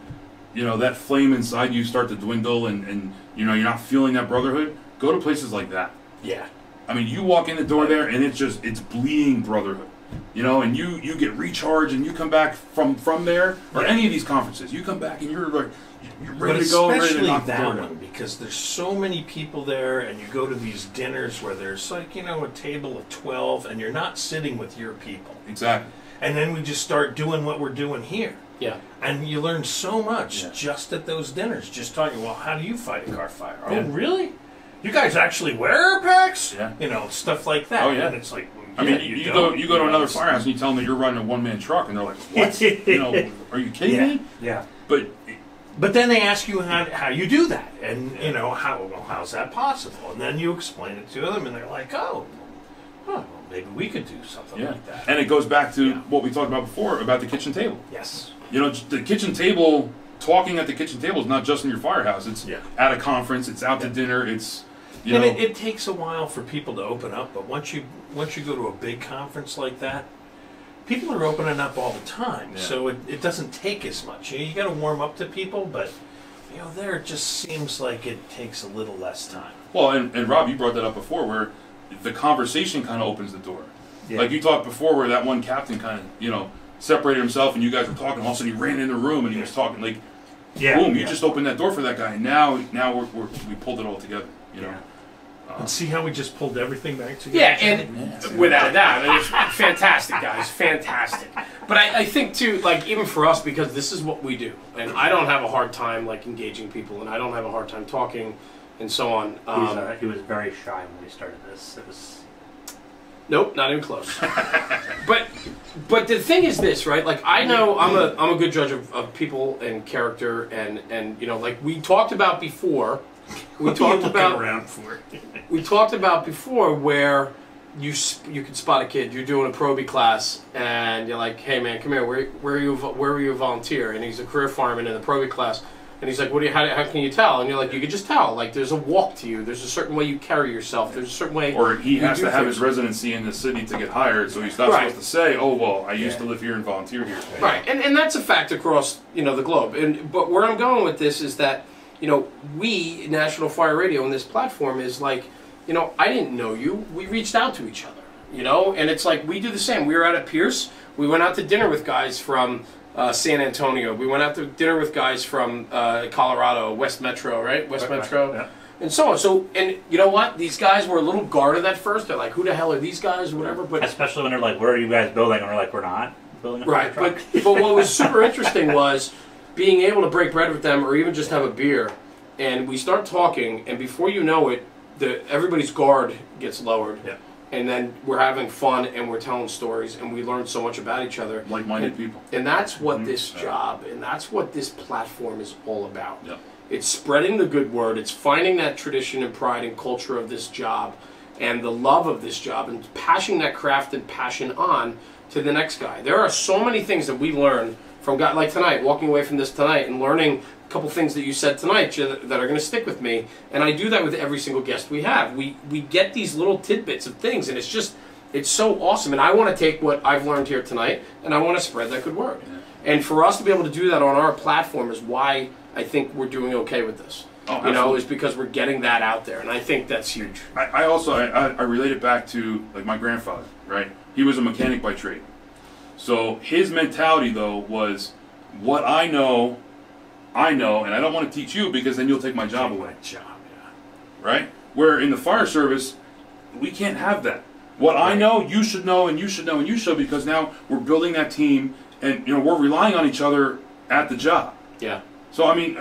that flame inside you start to dwindle and you're not feeling that brotherhood, go to places like that. Yeah. I mean, you walk in the door there and it's bleeding brotherhood. And you get recharged and you come back from there, or any of these conferences, you come back and you're like, you're ready to go, ready to knock the door down. Because there's so many people there, and you go to these dinners where there's like, a table of 12 and you're not sitting with your people. Exactly. And then we just start doing what we're doing here. Yeah. And you learn so much just at those dinners, just talking, well, how do you fight a car fire? Yeah. Oh, really? You guys actually wear packs? Yeah. Stuff like that. Oh, yeah. And it's like, I mean, you go to another firehouse and you tell them that you're running a one-man truck, and they're like, what? Are you kidding me? Yeah. But then they ask you how you do that, and how's that possible? And then you explain it to them, and they're like, oh, well, maybe we could do something like that. And it goes back to what we talked about before about the kitchen table. Yes. The kitchen table, talking at the kitchen table is not just in your firehouse. It's at a conference. It's out to dinner. It's And it takes a while for people to open up, but once you go to a big conference like that, people are opening up all the time. Yeah. So it doesn't take as much. You got to warm up to people, but there it just seems like it takes a little less time. Well, and Rob, you brought that up before, where the conversation kind of opens the door. Yeah. Like you talked before, where that one captain kind of separated himself, and you guys were talking. All of a sudden, he ran in the room and he was talking. Like, boom! You just opened that door for that guy. And now we pulled it all together. And see how we just pulled everything back together? Yeah, and without a doubt, it's fantastic, guys, fantastic. But I think too, like even for us, because this is what we do, and I don't have a hard time like engaging people, and I don't have a hard time talking, and so on. He was very shy when we started this. It was. Nope, not even close. but the thing is this, right? Like I know I'm a good judge of people and character, and like we talked about before. We talked about around for it. We talked about before where you could spot a kid. You're doing a probie class, and you're like, "Hey man, come here. Where are you a volunteer?" And he's a career fireman in the probie class, and he's like, how can you tell?" And you're like, "You could just tell. Like, there's a walk to you. There's a certain way you carry yourself. There's a certain way." Or he has to have his residency in the city to get hired, so he's not supposed to say, "Oh well, I used to live here and volunteer here." Right, and that's a fact across the globe. But where I'm going with this is that. We, National Fire Radio, on this platform is like, I didn't know you. We reached out to each other, and it's like we do the same. We were out at Pierce. We went out to dinner with guys from San Antonio. We went out to dinner with guys from Colorado, West Metro, right? West Metro. Yeah. And so on. So, and you know what? These guys were a little guarded at first. They're like, who the hell are these guys or whatever? But especially when they're like, where are you guys building? And we're like, we're not building a fire right. truck. But what was super interesting was being able to break bread with them or even just have a beer. And we start talking, and before you know it, everybody's guard gets lowered. Yeah. And then we're having fun, and we're telling stories, and we learn so much about each other. Like-minded people. And that's what this job, and that's what this platform is all about. Yeah. It's spreading the good word. It's finding that tradition and pride and culture of this job, and the love of this job, and passing that craft and passion on to the next guy. There are so many things that we learn from guys like tonight, walking away from this tonight, and learning couple things that you said tonight that are going to stick with me, and I do that with every single guest we have. We get these little tidbits of things, and it's so awesome. And I want to take what I've learned here tonight, and I want to spread that good word. Yeah. And for us to be able to do that on our platform is why I think we're doing okay with this. Oh, is because we're getting that out there, and I think that's huge. I relate it back to like my grandfather. Right, he was a mechanic by trade. So his mentality, though, was what I know, and I don't want to teach you because then you'll take my job away. Right? Where in the fire service, we can't have that. What I know, you should know, and you should know, and you should, because now we're building that team, and we're relying on each other at the job. Yeah. So I mean,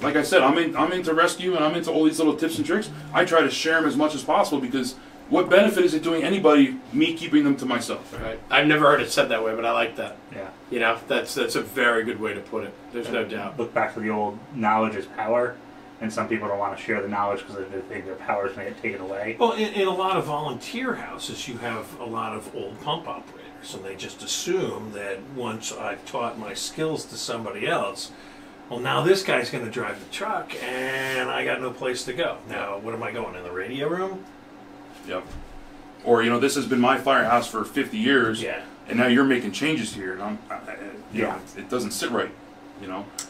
like I said, I'm into rescue, and I'm into all these little tips and tricks. I try to share them as much as possible because what benefit is it doing anybody? Me keeping them to myself. Right. I've never heard it said that way, but I like that. Yeah. That's a very good way to put it. There's no doubt. Look back to the old knowledge is power, and some people don't want to share the knowledge because they think their power is going to get taken away. Well, in a lot of volunteer houses, you have a lot of old pump operators, and they just assume that once I've taught my skills to somebody else, well, now this guy's going to drive the truck, and I got no place to go. Now, what am I going, in the radio room? Yep. Or this has been my firehouse for 50 years. Yeah. And now you're making changes here, and it doesn't sit right.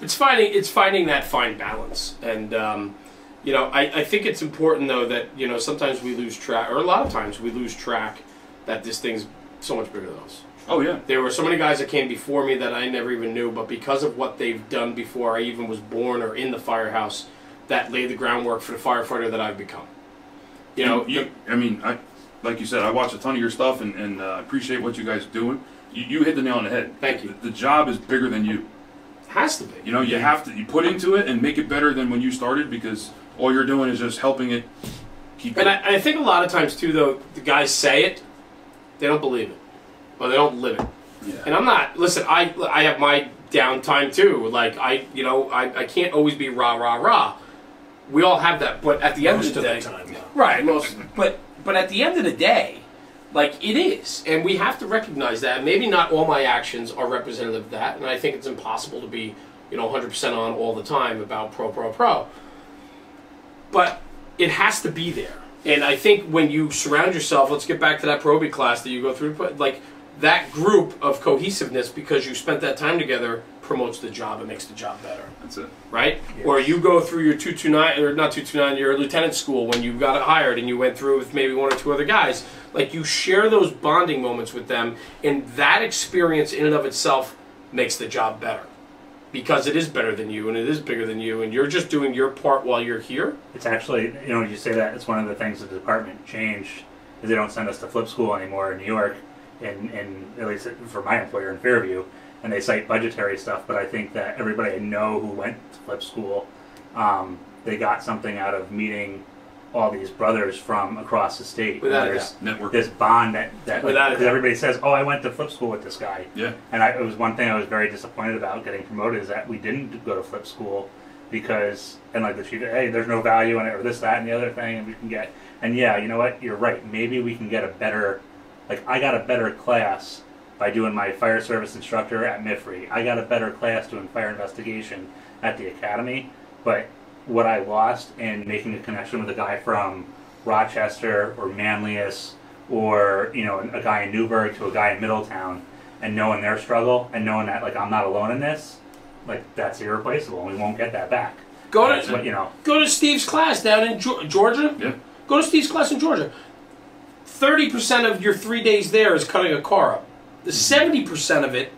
It's finding that fine balance, and I think it's important though that sometimes we lose track, or a lot of times we lose track that this thing's so much bigger than us. Oh yeah. There were so many guys that came before me that I never even knew, but because of what they've done before I even was born or in the firehouse, that laid the groundwork for the firefighter that I've become. Like you said, I watch a ton of your stuff and appreciate what you guys are doing. You hit the nail on the head. Thank you. The job is bigger than you. Has to be. You have to put into it and make it better than when you started, because all you're doing is just helping it keep going. And I think a lot of times too, though, the guys say it, they don't believe it, or they don't live it. Yeah. And I'm not. Listen, I have my downtime too. Like I can't always be rah rah rah. We all have that, but at the end of the day, right? But at the end of the day, like it is, and we have to recognize that. Maybe not all my actions are representative of that, and I think it's impossible to be 100% on all the time about pro. But it has to be there, and I think when you surround yourself, let's get back to that probie class that you go through, like that group of cohesiveness, because you spent that time together, promotes the job and makes the job better. That's it. Right? Yes. Or you go through your 229, or not 229, your lieutenant school when you got hired and you went through with maybe one or two other guys. Like, you share those bonding moments with them, and that experience in and of itself makes the job better. Because it is better than you, and it is bigger than you, and you're just doing your part while you're here. It's actually, you say that, it's one of the things the department changed, is they don't send us to flip school anymore in New York, and at least for my employer in Fairview, and they cite budgetary stuff, but I think that everybody I know who went to flip school, they got something out of meeting all these brothers from across the state. Without there's network. this bond that Without because everybody says, oh, I went to flip school with this guy. Yeah. And it was one thing I was very disappointed about getting promoted, is that we didn't go to flip school because, and like the chief, hey, there's no value in it, or this, that, and the other thing, and we can get, and yeah, you know what, you're right, maybe we can get a better, like I got a better class by doing my fire service instructor at MIFRE. I got a better class doing fire investigation at the academy, but what I lost in making a connection with a guy from Rochester or Manlius, or a guy in Newburgh to a guy in Middletown, and knowing their struggle and knowing that like I'm not alone in this, like that's irreplaceable, and we won't get that back. Go to Steve's class down in Georgia. Yeah. Go to Steve's class in Georgia. 30% of your 3 days there is cutting a car up. The 70% of it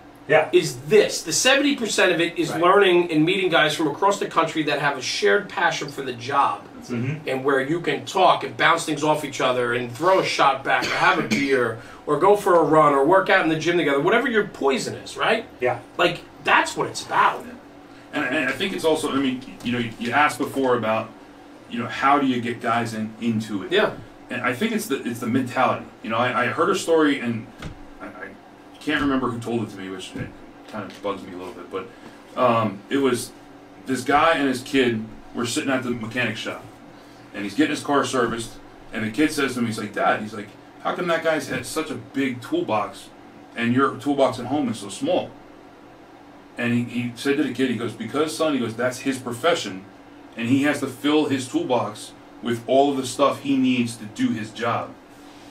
is this. The 70% of it is learning and meeting guys from across the country that have a shared passion for the job. And where you can talk and bounce things off each other and throw a shot back or have a beer or go for a run or work out in the gym together, whatever your poison is, right? Yeah. Like, that's what it's about. And I think it's also, you asked before about, how do you get guys into it? Yeah. And I think it's the mentality. I heard a story, and I can't remember who told it to me, which kind of bugs me a little bit, but it was this guy and his kid were sitting at the mechanic shop, and he's getting his car serviced, and the kid says to him, he's like, Dad, he's like, how come that guy's had such a big toolbox, and your toolbox at home is so small? And he said to the kid, he goes, because, son, he goes, that's his profession, and he has to fill his toolbox with all of the stuff he needs to do his job.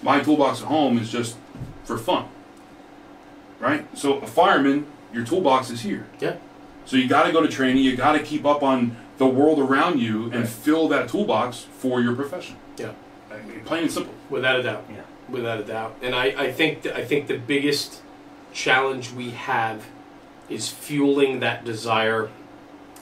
My toolbox at home is just for fun. Right? So a fireman, your toolbox is here. Yeah. So you got to go to training, you got to keep up on the world around you and fill that toolbox for your profession. Yeah. Plain and simple. Without a doubt. Yeah. Without a doubt. And I think the biggest challenge we have is fueling that desire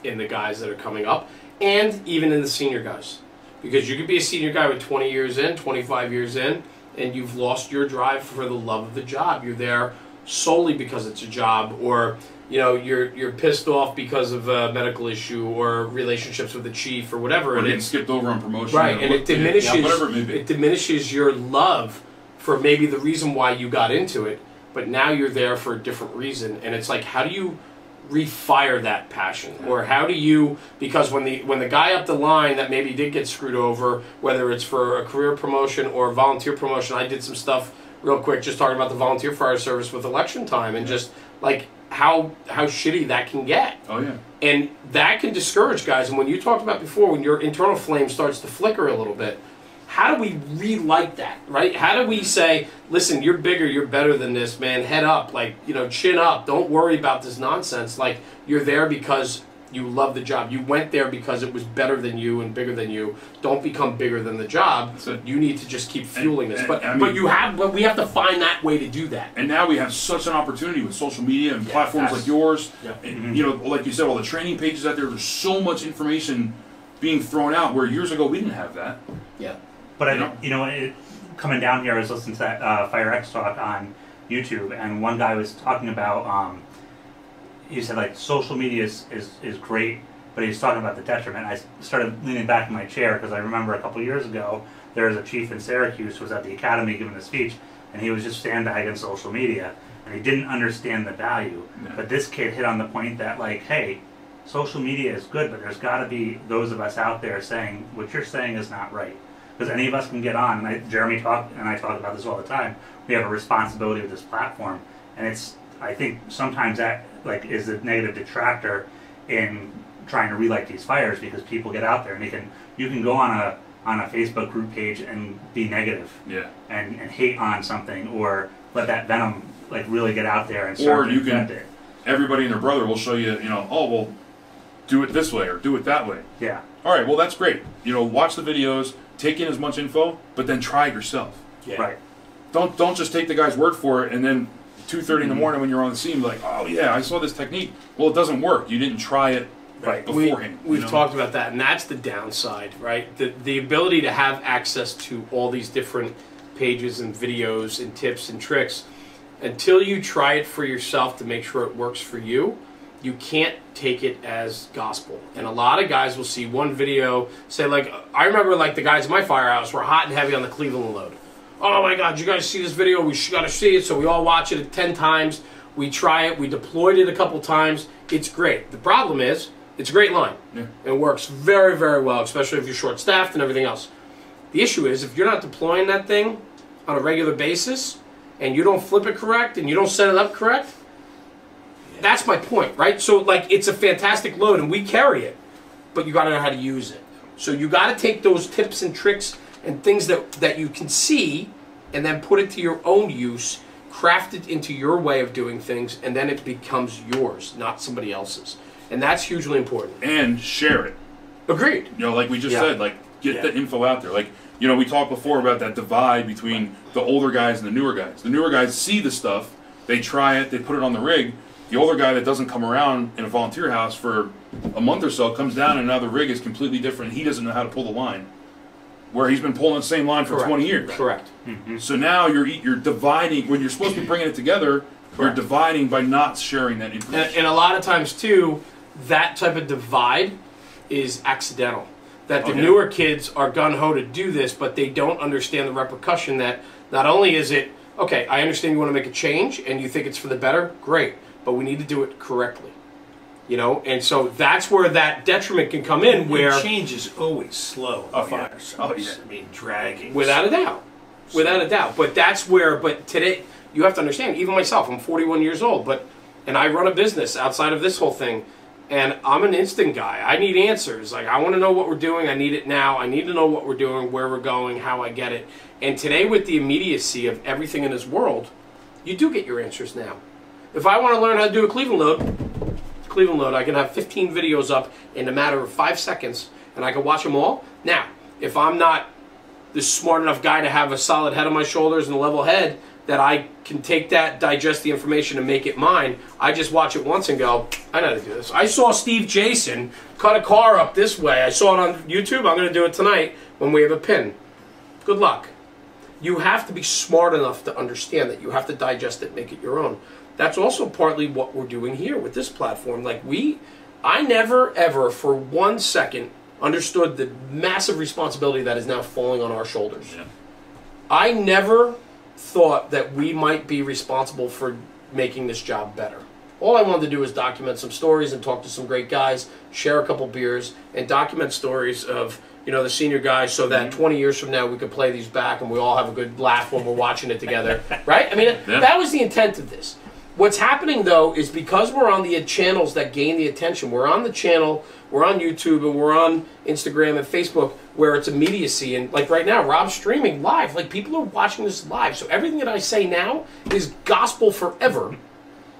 in the guys that are coming up, and even in the senior guys. Because you could be a senior guy with 20 years in, 25 years in, and you've lost your drive for the love of the job. You're there solely because it's a job, or you're pissed off because of a medical issue or relationships with the chief or whatever. Or and getting skipped over on promotion. Right, and it diminishes, whatever it may be. it diminishes your love for maybe the reason why you got into it, but now you're there for a different reason. And it's like, how do you refire that passion? Or how do you, because when the guy up the line that maybe did get screwed over, whether it's for a career promotion or a volunteer promotion, I did some stuff real quick just talking about the volunteer fire service with election time, and just like how shitty that can get. Oh yeah. And that can discourage guys. And when you talked about before, when your internal flame starts to flicker a little bit, how do we relight that, right? How do we say, listen, you're bigger, you're better than this, man, head up, like, chin up, don't worry about this nonsense. Like, you're there because you love the job. You went there because it was better than you and bigger than you. Don't become bigger than the job. You need to just keep fueling this. But we have to find that way to do that. And now we have such an opportunity with social media and platforms like yours. Yep. And, like you said, all the training pages out there. There's so much information being thrown out where years ago we didn't have that. Yeah. But coming down here, I was listening to that Fire X talk on YouTube, and one guy was talking about. He said like social media is great, but he was talking about the detriment. I started leaning back in my chair because I remember a couple years ago there was a chief in Syracuse who was at the academy giving a speech, and he was just sandbagging social media, and he didn't understand the value. Yeah. But this kid hit on the point that like, hey, social media is good, but there's got to be those of us out there saying what you're saying is not right. Because any of us can get on, and Jeremy talk about this all the time. We have a responsibility with this platform, and I think sometimes that like is a negative detractor in trying to relight these fires, because people get out there and you can go on a Facebook group page and be negative, and hate on something, or let that venom like really get out there and start to infect it. Everybody and their brother will show you, oh well, do it this way or do it that way. Yeah. All right, well that's great. Watch the videos. Take in as much info, but then try it yourself. Yeah. Right. Don't just take the guy's word for it, and then 2:30 in the morning when you're on the scene, be like, oh yeah, I saw this technique. Well, it doesn't work. You didn't try it beforehand. We've talked about that, and that's the downside, right? The ability to have access to all these different pages and videos and tips and tricks, until you try it for yourself to make sure it works for you, you can't take it as gospel. And a lot of guys will see one video, say like, I remember like the guys in my firehouse were hot and heavy on the Cleveland load. Oh my God, you guys see this video? We gotta see it. So we all watch it 10 times. We try it. We deployed it a couple times. It's great. The problem is, it's a great line. Yeah. It works very, very well, especially if you're short-staffed and everything else. The issue is, if you're not deploying that thing on a regular basis, and you don't flip it correct, and you don't set it up correct, that's my point, right? So, like, it's a fantastic load, and we carry it, but you got to know how to use it. So you got to take those tips and tricks and things that you can see, and then put it to your own use, craft it into your way of doing things, and then it becomes yours, not somebody else's. And that's hugely important. And share it. Agreed. Like we just said, like, get the info out there. Like, we talked before about that divide between the older guys and the newer guys. The newer guys see the stuff, they try it, they put it on the rig. The older guy that doesn't come around in a volunteer house for a month or so comes down, and now the rig is completely different. He doesn't know how to pull the line, where he's been pulling the same line for 20 years. Correct. Mm-hmm. So now you're dividing, when you're supposed to be bringing it together, you're dividing by not sharing that information. And a lot of times, too, that type of divide is accidental. That the newer kids are gung-ho to do this, but they don't understand the repercussion that not only is it, okay, I understand you want to make a change and you think it's for the better, great, but we need to do it correctly. And so that's where that detriment can come in, where change is always slow. Fire service. I mean, dragging. Without a doubt. Without a doubt. But that's where, but today, you have to understand, even myself, I'm 41 years old, and I run a business outside of this whole thing, and I'm an instant guy. I need answers. Like, I want to know what we're doing. I need it now. I need to know what we're doing, where we're going, how I get it. And today, with the immediacy of everything in this world, you do get your answers now. If I want to learn how to do a Cleveland load, I can have 15 videos up in a matter of 5 seconds, and I can watch them all. Now, if I'm not the smart enough guy to have a solid head on my shoulders and a level head, that I can take that, digest the information, and make it mine. I just watch it once and go, I know how to do this. I saw Steve Jason cut a car up this way. I saw it on YouTube. I'm going to do it tonight when we have a pin. Good luck. You have to be smart enough to understand that. You have to digest it, make it your own. That's also partly what we're doing here with this platform. Like I never, ever, for 1 second, understood the massive responsibility that is now falling on our shoulders. Yeah. I never thought that we might be responsible for making this job better. All I wanted to do was document some stories and talk to some great guys, share a couple beers, and document stories of, you know, the senior guys, so that 20 years from now we could play these back and we all have a good laugh when we're watching it together, right? I mean, that was the intent of this. What's happening, though, is because we're on the channels that gain the attention, we're on the channel, we're on YouTube, and we're on Instagram and Facebook, where it's immediacy. And like right now, Rob's streaming live. Like, people are watching this live. So everything that I say now is gospel forever.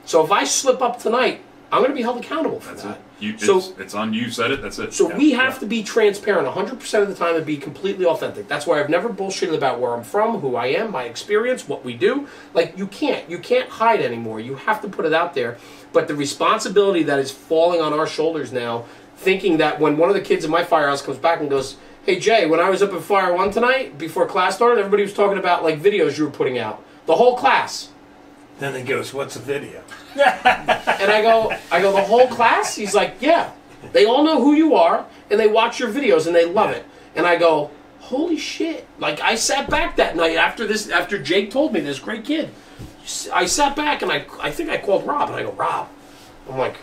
So if I slip up tonight, I'm going to be held accountable for that. It's on you, said it, that's it. So we have to be transparent 100% of the time and be completely authentic. That's why I've never bullshitted about where I'm from, who I am, my experience, what we do. Like, you can't hide anymore. You have to put it out there. But the responsibility that is falling on our shoulders now, thinking that when one of the kids in my firehouse comes back and goes, hey Jay, when I was up at Fire 1 tonight, before class started, everybody was talking about like videos you were putting out. The whole class. Then he goes, what's a video? And I go, the whole class? He's like, yeah. They all know who you are, and they watch your videos, and they love it. And I go, holy shit. Like, I sat back that night after Jake told me this, great kid. I sat back, and I think I called Rob, and I go, Rob. I'm like,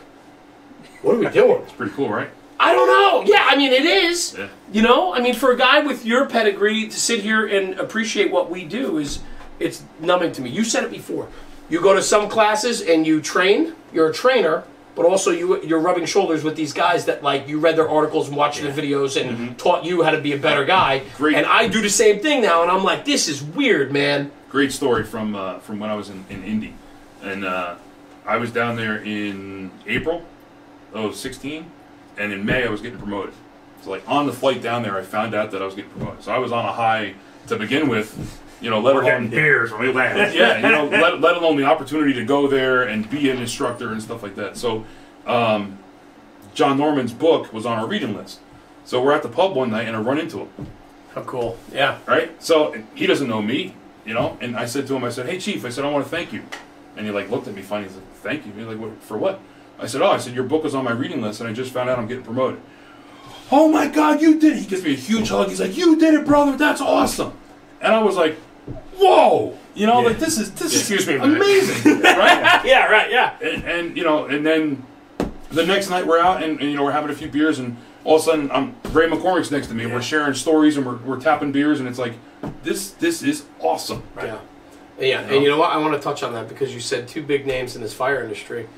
what are we doing? It's pretty cool, right? I don't know. Yeah, I mean, it is. Yeah. You know? I mean, for a guy with your pedigree to sit here and appreciate what we do it's numbing to me. You said it before. You go to some classes and you train. You're a trainer, but also you're rubbing shoulders with these guys that, like, you read their articles and watched their videos and taught you how to be a better guy. Great. And I do the same thing now, and I'm like, this is weird, man. Great story from when I was in Indy. And I was down there in April of 16, and in May I was getting promoted. So, like, on the flight down there, I found out that I was getting promoted. So I was on a high to begin with. You know, let We're alone getting beers when we land. yeah, you know, let alone the opportunity to go there and be an instructor and stuff like that. So, John Norman's book was on our reading list. So we're at the pub one night and I run into him. How cool. Yeah. Right? So he doesn't know me, you know, and I said to him, I said, hey Chief, I said, I want to thank you. And he like looked at me funny, he's like, thank you? He's like, what, for what? I said, your book was on my reading list and I just found out I'm getting promoted. Oh my God, you did it. He gives me a huge hug. He's like, you did it, brother. That's awesome. And I was like, whoa, you know, like this is Excuse me, amazing, right? Yeah, right, yeah. And you know, and then the next night we're out and you know we're having a few beers and all of a sudden Ray McCormick's next to me and we're sharing stories and we're tapping beers and it's like this is awesome, right? Yeah, yeah. And you know what? I want to touch on that because you said two big names in this fire industry,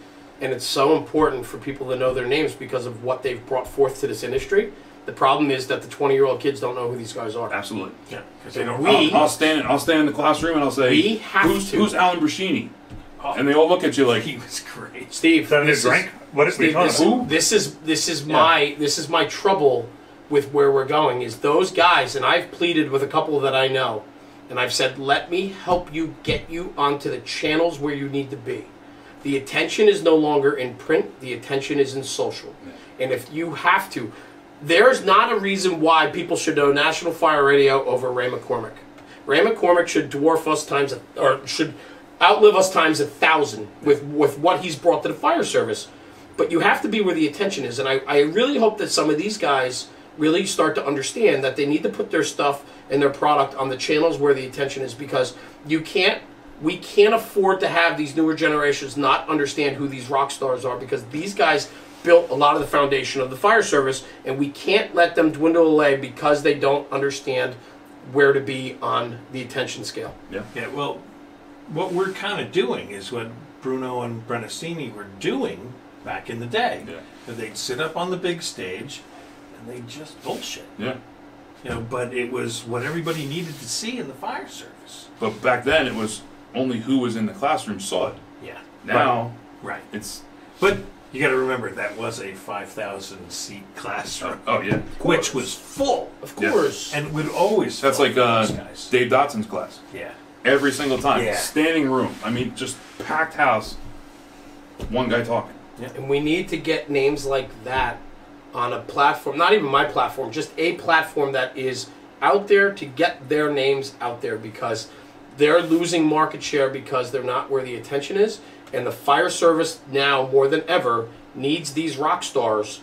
and it's so important for people to know their names because of what they've brought forth to this industry. The problem is that the 20-year-old kids don't know who these guys are. Absolutely. Yeah, because they don't. I'll stand in the classroom and I'll say, we have who's Alan Brashini? And they all look at you like He was great. Steve. This drink? What is Steve, this is my trouble with where we're going. Is those guys, and I've pleaded with a couple that I know, and I've said, let me help you get you onto the channels where you need to be. The attention is no longer in print. The attention is in social. And if you have to. There's not a reason why people should know National Fire Radio over Ray McCormick. Ray McCormick should dwarf us should outlive us times 1,000 with what he's brought to the fire service. But you have to be where the attention is, and I really hope that some of these guys really start to understand that they need to put their stuff and their product on the channels where the attention is, because we can't afford to have these newer generations not understand who these rock stars are, because these guys built a lot of the foundation of the fire service, and we can't let them dwindle away because they don't understand where to be on the attention scale. Yeah. Yeah, well, what we're kind of doing is what Bruno and Brenacini were doing back in the day. Yeah. That they'd sit up on the big stage and they'd just bullshit. Yeah. You know, but it was what everybody needed to see in the fire service. But back then it was only who was in the classroom saw it. Yeah. Now Right. it's But you got to remember that was a 5,000 seat classroom, oh yeah. which was full, Of course. and would always. That's fill like those guys. Dave Dotson's class. Yeah. every single time. Yeah. Standing room. I mean, just packed house. One guy talking. And we need to get names like that on a platform, not even my platform, just a platform that is out there to get their names out there, because they're losing market share because they're not where the attention is. And the fire service now, more than ever, needs these rock stars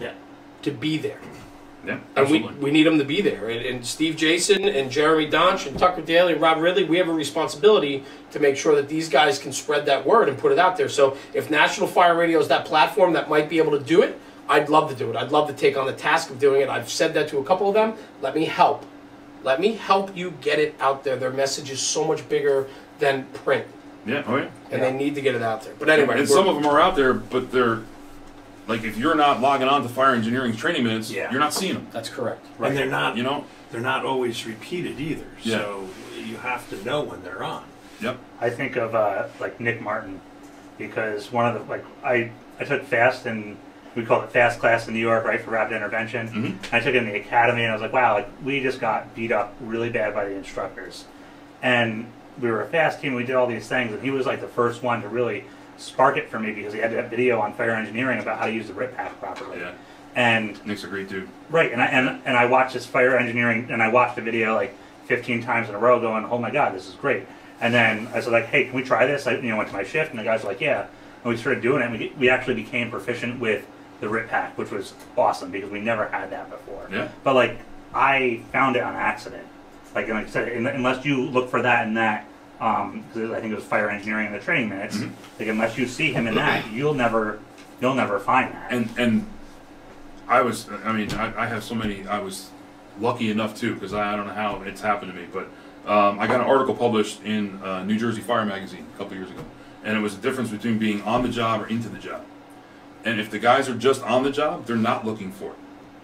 to be there. Yeah, And absolutely. we need them to be there. And Steve Jason and Jeremy Donch and Tucker Daly and Rob Ridley, we have a responsibility to make sure that these guys can spread that word and put it out there. So if National Fire Radio is that platform that might be able to do it, I'd love to do it. I'd love to take on the task of doing it. I've said that to a couple of them. Let me help. Let me help you get it out there. Their message is so much bigger than print. Yeah, oh yeah. And they need to get it out there. But anyway. And some of them are out there, but they're, like, if you're not logging on to fire engineering's training minutes, Yeah. you're not seeing them. That's correct. And they're not, You know? they're not always repeated either. Yeah. So you have to know when they're on. Yep. I think of like Nick Martin, because one of the, like, I took FAST, and we call it FAST class in New York, right, for rapid intervention. Mm-hmm. I took it in the academy, and I was like, wow, like, we just got beat up really bad by the instructors. And we were a FAST team, we did all these things, and he was like the first one to really spark it for me, because he had that video on fire engineering about how to use the RIP pack properly. Yeah. And Nick's a great dude. right, and I watched this fire engineering, and I watched the video like 15 times in a row, going, oh my god, this is great. And then I said, like, hey, can we try this? I went to my shift, and the guys were like, yeah. And we started doing it, and we actually became proficient with the RIP pack, which was awesome, because we never had that before. Yeah. But like, I found it on accident. Like I said, unless you look for that in that, because I think it was fire engineering in the training minutes. Mm-hmm. Like, unless you see him in that, you'll never find that. And I have so many. I was lucky enough too, because I don't know how it's happened to me, but I got an article published in New Jersey Fire Magazine a couple years ago, and it was the difference between being on the job or into the job. And if the guys are just on the job, they're not looking for it.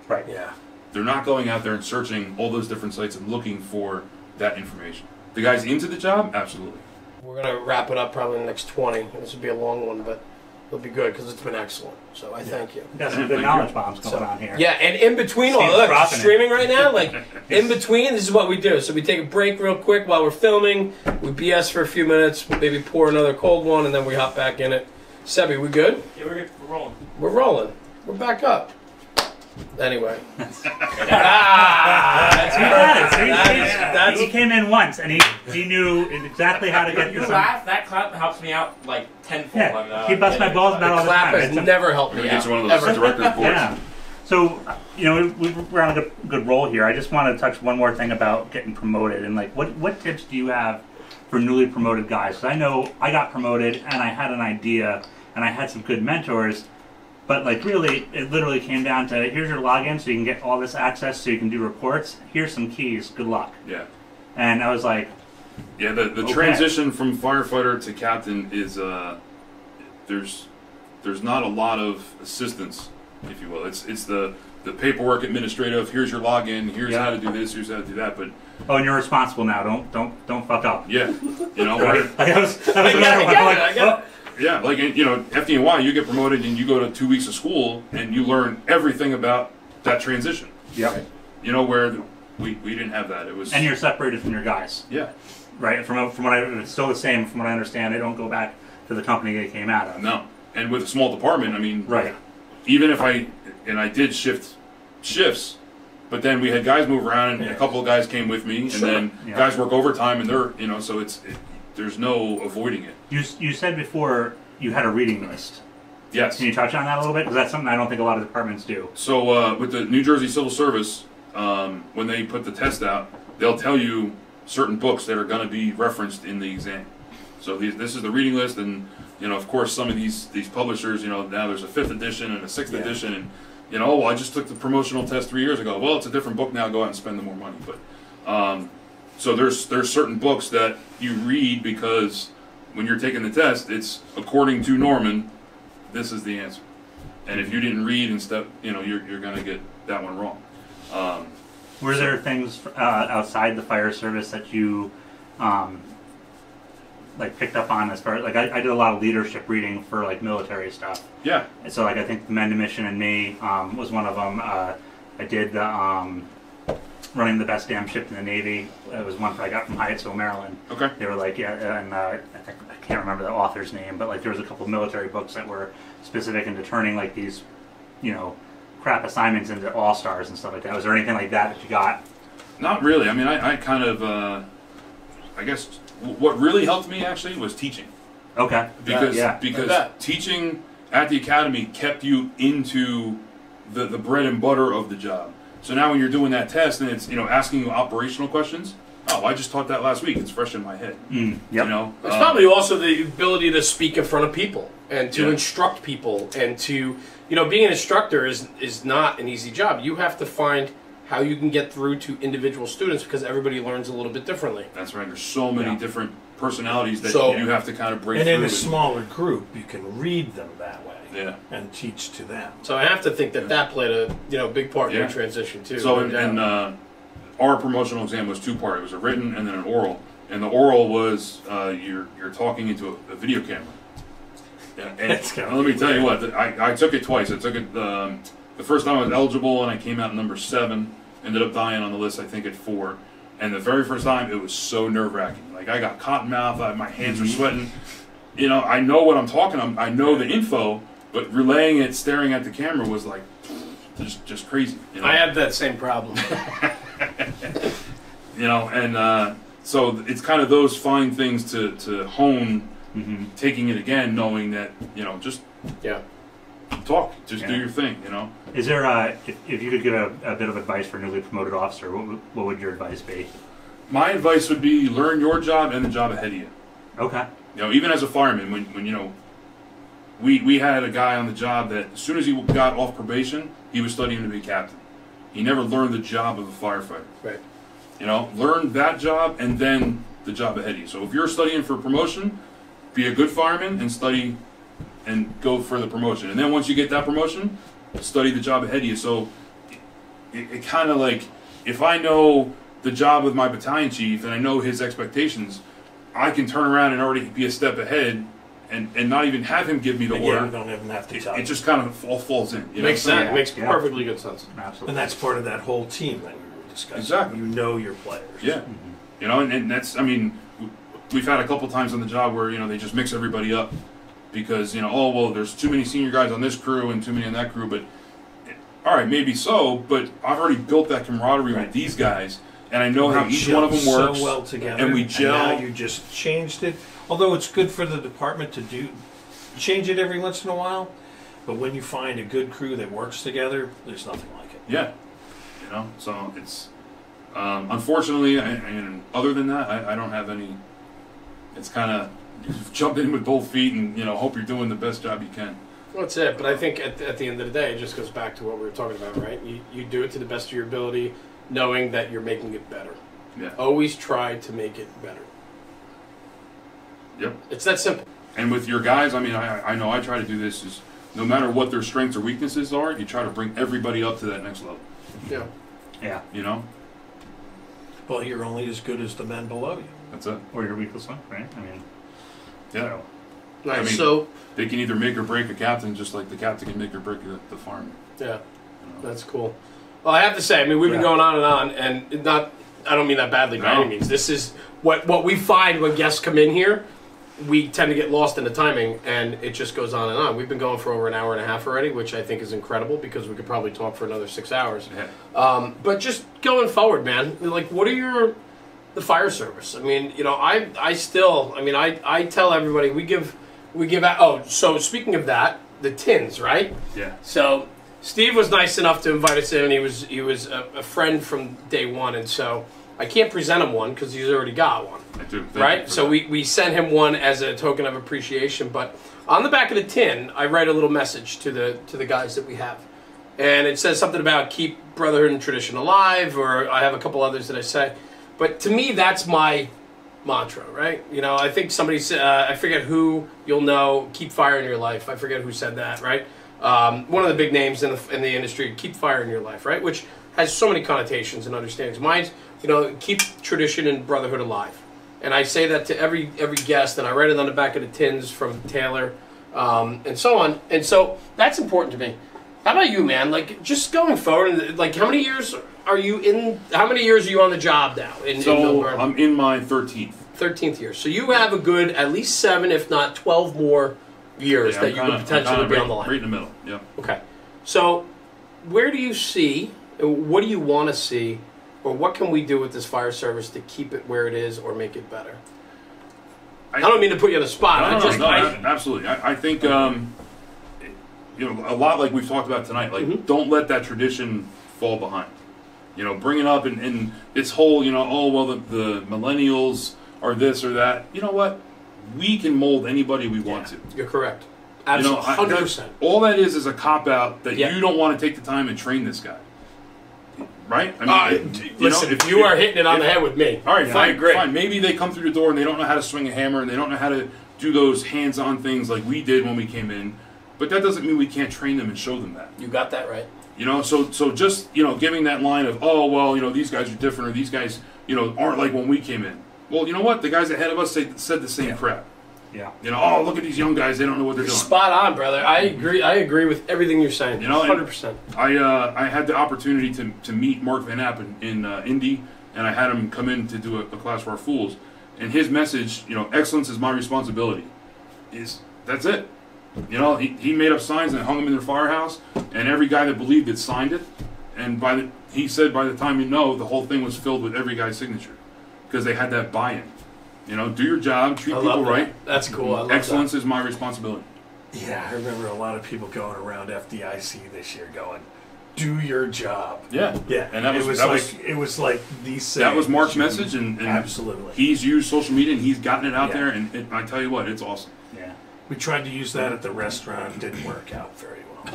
Right. Yeah. They're not going out there and searching all those different sites and looking for that information. The guys into the job, absolutely. We're going to wrap it up probably in the next 20. This will be a long one, but it'll be good because it's been excellent. So I thank you. Got some good knowledge bombs going on here. Yeah, and in between all Steve's look, dropping it. streaming right now, like in between, this is what we do. So we take a break real quick while we're filming. We BS for a few minutes, maybe pour another cold one, and then we hop back in it. Sebi, we good? Yeah, we're good. We're rolling. We're rolling. We're back up. Anyway. That's That's he came in once, and he knew exactly how to get You this. laugh, that clap helps me out like tenfold. Yeah, he busts my balls about all the clap time. has It's a- never helped me Maybe it's out. one of those Ever. director's boards. Yeah. So, we're on a good roll here. I just want to touch one more thing about getting promoted, and like, what tips do you have for newly promoted guys? Because I know I got promoted, and I had an idea, and I had some good mentors, but like really, it literally came down to, here's your login so you can get all this access so you can do reports. Here's some keys. Good luck. Yeah. And I was like, Yeah, the Okay. transition from firefighter to captain is there's not a lot of assistance, if you will. It's the paperwork administrative. Here's your login. Here's Yeah. how to do this. Here's how to do that. But oh, and you're responsible now. Don't fuck up. yeah, you know, Right? like, Like, I was another one. I got it. yeah, like FD&Y, you get promoted and you go to 2 weeks of school and you learn everything about that transition. Yep. You know, where we didn't have that. It was And you're separated from your guys. yeah. Right, from what it's still the same. From what I understand, they don't go back to the company they came out of. No, and with a small department, I mean, Right. even if I did shifts, but then we had guys move around, and a couple of guys came with me, and then Yeah. guys work overtime, and they're so there's no avoiding it. You said before you had a reading list. Yes. Can you touch on that a little bit? Because that's something I don't think a lot of departments do. So with the New Jersey Civil Service, when they put the test out, they'll tell you certain books that are going to be referenced in the exam. So this is the reading list, and of course, some of these publishers, now there's a 5th edition and a 6th edition, and oh, well, I just took the promotional test 3 years ago. Well, it's a different book now. Go out and spend the more money. But so there's certain books that you read because when you're taking the test, it's according to Norman, this is the answer. And if you didn't read and stuff, you're going to get that one wrong. Were there things outside the fire service that you like picked up on as far as like I did a lot of leadership reading for like military stuff. Yeah. And so like I think the Men to Mission and Me was one of them. I did the running the best damn ship in the Navy. It was one I got from Hyattsville, Maryland. Okay. They were like, yeah, and I can't remember the author's name, but like there was a couple of military books that were specific into turning like these, crap assignments into all-stars and stuff like that. Was there anything like that you got? Not really. I mean, I kind of, I guess, what really helped me actually was teaching. Okay. Because teaching at the academy kept you into the bread and butter of the job. So now when you're doing that test and it's asking you operational questions, I just taught that last week. It's fresh in my head. Yep. It's probably also the ability to speak in front of people and to instruct people and to being an instructor is not an easy job. You have to find how you can get through to individual students because everybody learns a little bit differently. That's right. There's so many different personalities that you have to kind of break and through. And in a smaller group, you can read them that way. Yeah. And teach to them. So I have to think that played a big part in your transition too. So our promotional exam was two-part. It was a written and then an oral. And the oral was you're talking into a video camera. Yeah. And let me tell you what, I took it twice. I took it the first time I was eligible and I came out number 7. Ended up dying on the list I think at 4. And the very first time it was so nerve-wracking. Like I got cotton mouth. My hands were sweating. I know what I'm talking. I know the info. But relaying it, staring at the camera was like just crazy. I had that same problem. So it's kind of those fine things to hone, taking it again, knowing that just talk, just do your thing. Is there if you could give a bit of advice for a newly promoted officer, what would your advice be? My advice would be learn your job and the job ahead of you. Okay. Even as a fireman, when we had a guy on the job that as soon as he got off probation, he was studying to be a captain. He never learned the job of a firefighter. Right. Learn that job and then the job ahead of you. So if you're studying for promotion, be a good fireman and study and go for the promotion. And then once you get that promotion, study the job ahead of you. So it kind of like, if I know the job of my battalion chief and I know his expectations, I can turn around and already be a step ahead and not even have him give me the order. You don't even have to tell it just kind of all falls in. Makes sense. Makes perfectly good sense. Absolutely. And that's part of that whole team that we were discussing. Exactly. You know your players. Yeah. And that's, we've had a couple times on the job where, they just mix everybody up because, there's too many senior guys on this crew and too many on that crew. But, all right, maybe so, but I've already built that camaraderie with these guys. And I know how each one of them works. So well together. And we gel. And now you just changed it. Although it's good for the department to change it every once in a while. But when you find a good crew that works together, there's nothing like it. Yeah. So it's, unfortunately, and other than that, I don't have any, it's kind of jump in with both feet and, hope you're doing the best job you can. Well, that's it. But I think at the end of the day, it just goes back to what we were talking about, right? You do it to the best of your ability, knowing that you're making it better. Yeah. Always try to make it better. Yep. It's that simple. And with your guys, I know I try to do this, is no matter what their strengths or weaknesses are, you try to bring everybody up to that next level. Yeah. Yeah. Well, you're only as good as the men below you. That's it. Or your weakest one, right? Yeah. Right. So they can either make or break a captain, just like the captain can make or break the fireman. Yeah. That's cool. Well, I have to say, we've been going on, and I don't mean that badly by any means. This is what we find when guests come in here. We tend to get lost in the timing, and it just goes on and on. We've been going for over an hour and a half already, which I think is incredible because we could probably talk for another 6 hours. Yeah. But just going forward, man, like, what are the fire service? I still tell everybody we give out. Oh, so speaking of that, the tins, right? Yeah. So Steve was nice enough to invite us in. He was a friend from day one, and so I can't present him one because he's already got one. I do. Right? So we sent him one as a token of appreciation. But on the back of the tin, I write a little message to the guys that we have. And it says something about keep brotherhood and tradition alive, or I have a couple others that I say. But to me, that's my mantra, right? I think somebody said, I forget who, you'll know, keep fire in your life. I forget who said that, right? One of the big names in the industry, keep fire in your life, right? Which has so many connotations and understandings. Mine's, keep tradition and brotherhood alive. And I say that to every guest, and I write it on the back of the tins from Taylor, and so on. And so that's important to me. How about you, man? Like, just going forward, like, how many years are you in? How many years are you on the job now in Millburn? I'm in my 13th. 13th year. So you have a good at least 7, if not 12 more years that you could potentially be on the line. Right in the middle. Yeah. Okay. So, where do you see? What do you want to see? Or what can we do with this fire service to keep it where it is or make it better? I don't mean to put you on the spot. No, absolutely. I think, you know, a lot like we've talked about tonight, like, don't let that tradition fall behind. You know, bring it up and this whole, you know, oh, well, the millennials are this or that. You know what? We can mold anybody we want to. You're correct. Absolutely, 100%. All that is a cop-out that you don't want to take the time and train this guy. Right? I mean, listen, if you are hitting it on the head with me. All right, fine, I agree. Fine. Maybe they come through the door and they don't know how to swing a hammer and they don't know how to do those hands-on things like we did when we came in. But that doesn't mean we can't train them and show them that. You got that right. You know, so just, you know, giving that line of, oh, well, you know, these guys are different or these guys, you know, aren't like when we came in. Well, you know what? The guys ahead of us said the same crap. Yeah. You know, oh, look at these young guys. They don't know what they're doing. Spot on, brother. I agree. I agree with everything you're saying. You know, 100%. I had the opportunity to meet Mark Van App in Indy, and I had him come in to do a class for our fools. And his message, you know, excellence is my responsibility. That's it. You know, he made up signs and hung them in their firehouse, and every guy that believed it signed it. And he said by the time you know, the whole thing was filled with every guy's signature because they had that buy-in. You know, do your job, treat people right. That's cool. I love Excellence is my responsibility. Yeah, I remember a lot of people going around FDIC this year going, "Do your job." Yeah, yeah, and it was like these. That was Mark's message, and absolutely, he's used social media and he's gotten it out there, and I tell you what, it's awesome. Yeah, we tried to use that at the restaurant, didn't work out very well.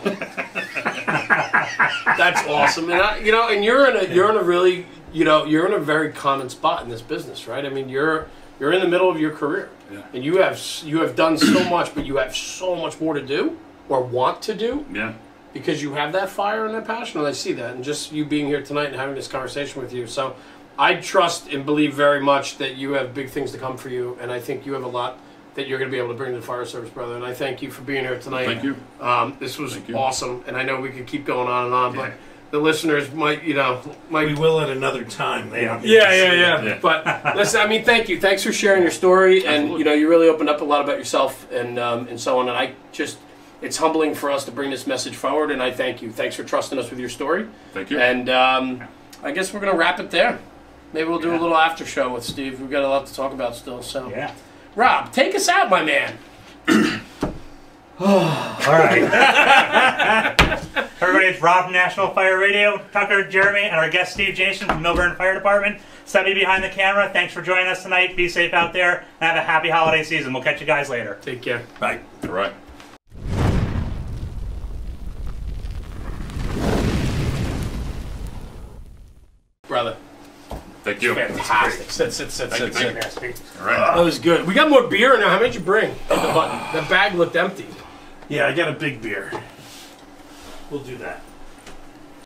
That's awesome, and you know, and you're in a really, you know, you're in a very common spot in this business, right? I mean, you're in the middle of your career, and you have done so much, but you have so much more to do or want to do. Yeah. Because you have that fire and that passion, and I see that, and just you being here tonight and having this conversation with you. So, I trust and believe very much that you have big things to come for you, and I think you have a lot that you're going to be able to bring to the fire service, brother. And I thank you for being here tonight. Thank you. This was awesome, and I know we could keep going on and on, but the listeners might. We will at another time. Yeah. But listen, I mean, thank you. Thanks for sharing your story, and you know, you really opened up a lot about yourself and so on. And I just, it's humbling for us to bring this message forward, and I thank you. Thanks for trusting us with your story. Thank you. And I guess we're gonna wrap it there. Maybe we'll do a little after show with Steve. We've got a lot to talk about still. So Rob, take us out, my man. All right. Everybody, it's Rob from National Fire Radio, Tucker, Jeremy, and our guest Steve Jason from Millburn Fire Department. Stubby behind the camera. Thanks for joining us tonight. Be safe out there, and have a happy holiday season. We'll catch you guys later. Take care. Bye. All right. Brother. Thank you. Fantastic. Sit. All right. That was good. We got more beer now. How many did you bring? The bag looked empty. Yeah, I got a big beer. We'll do that.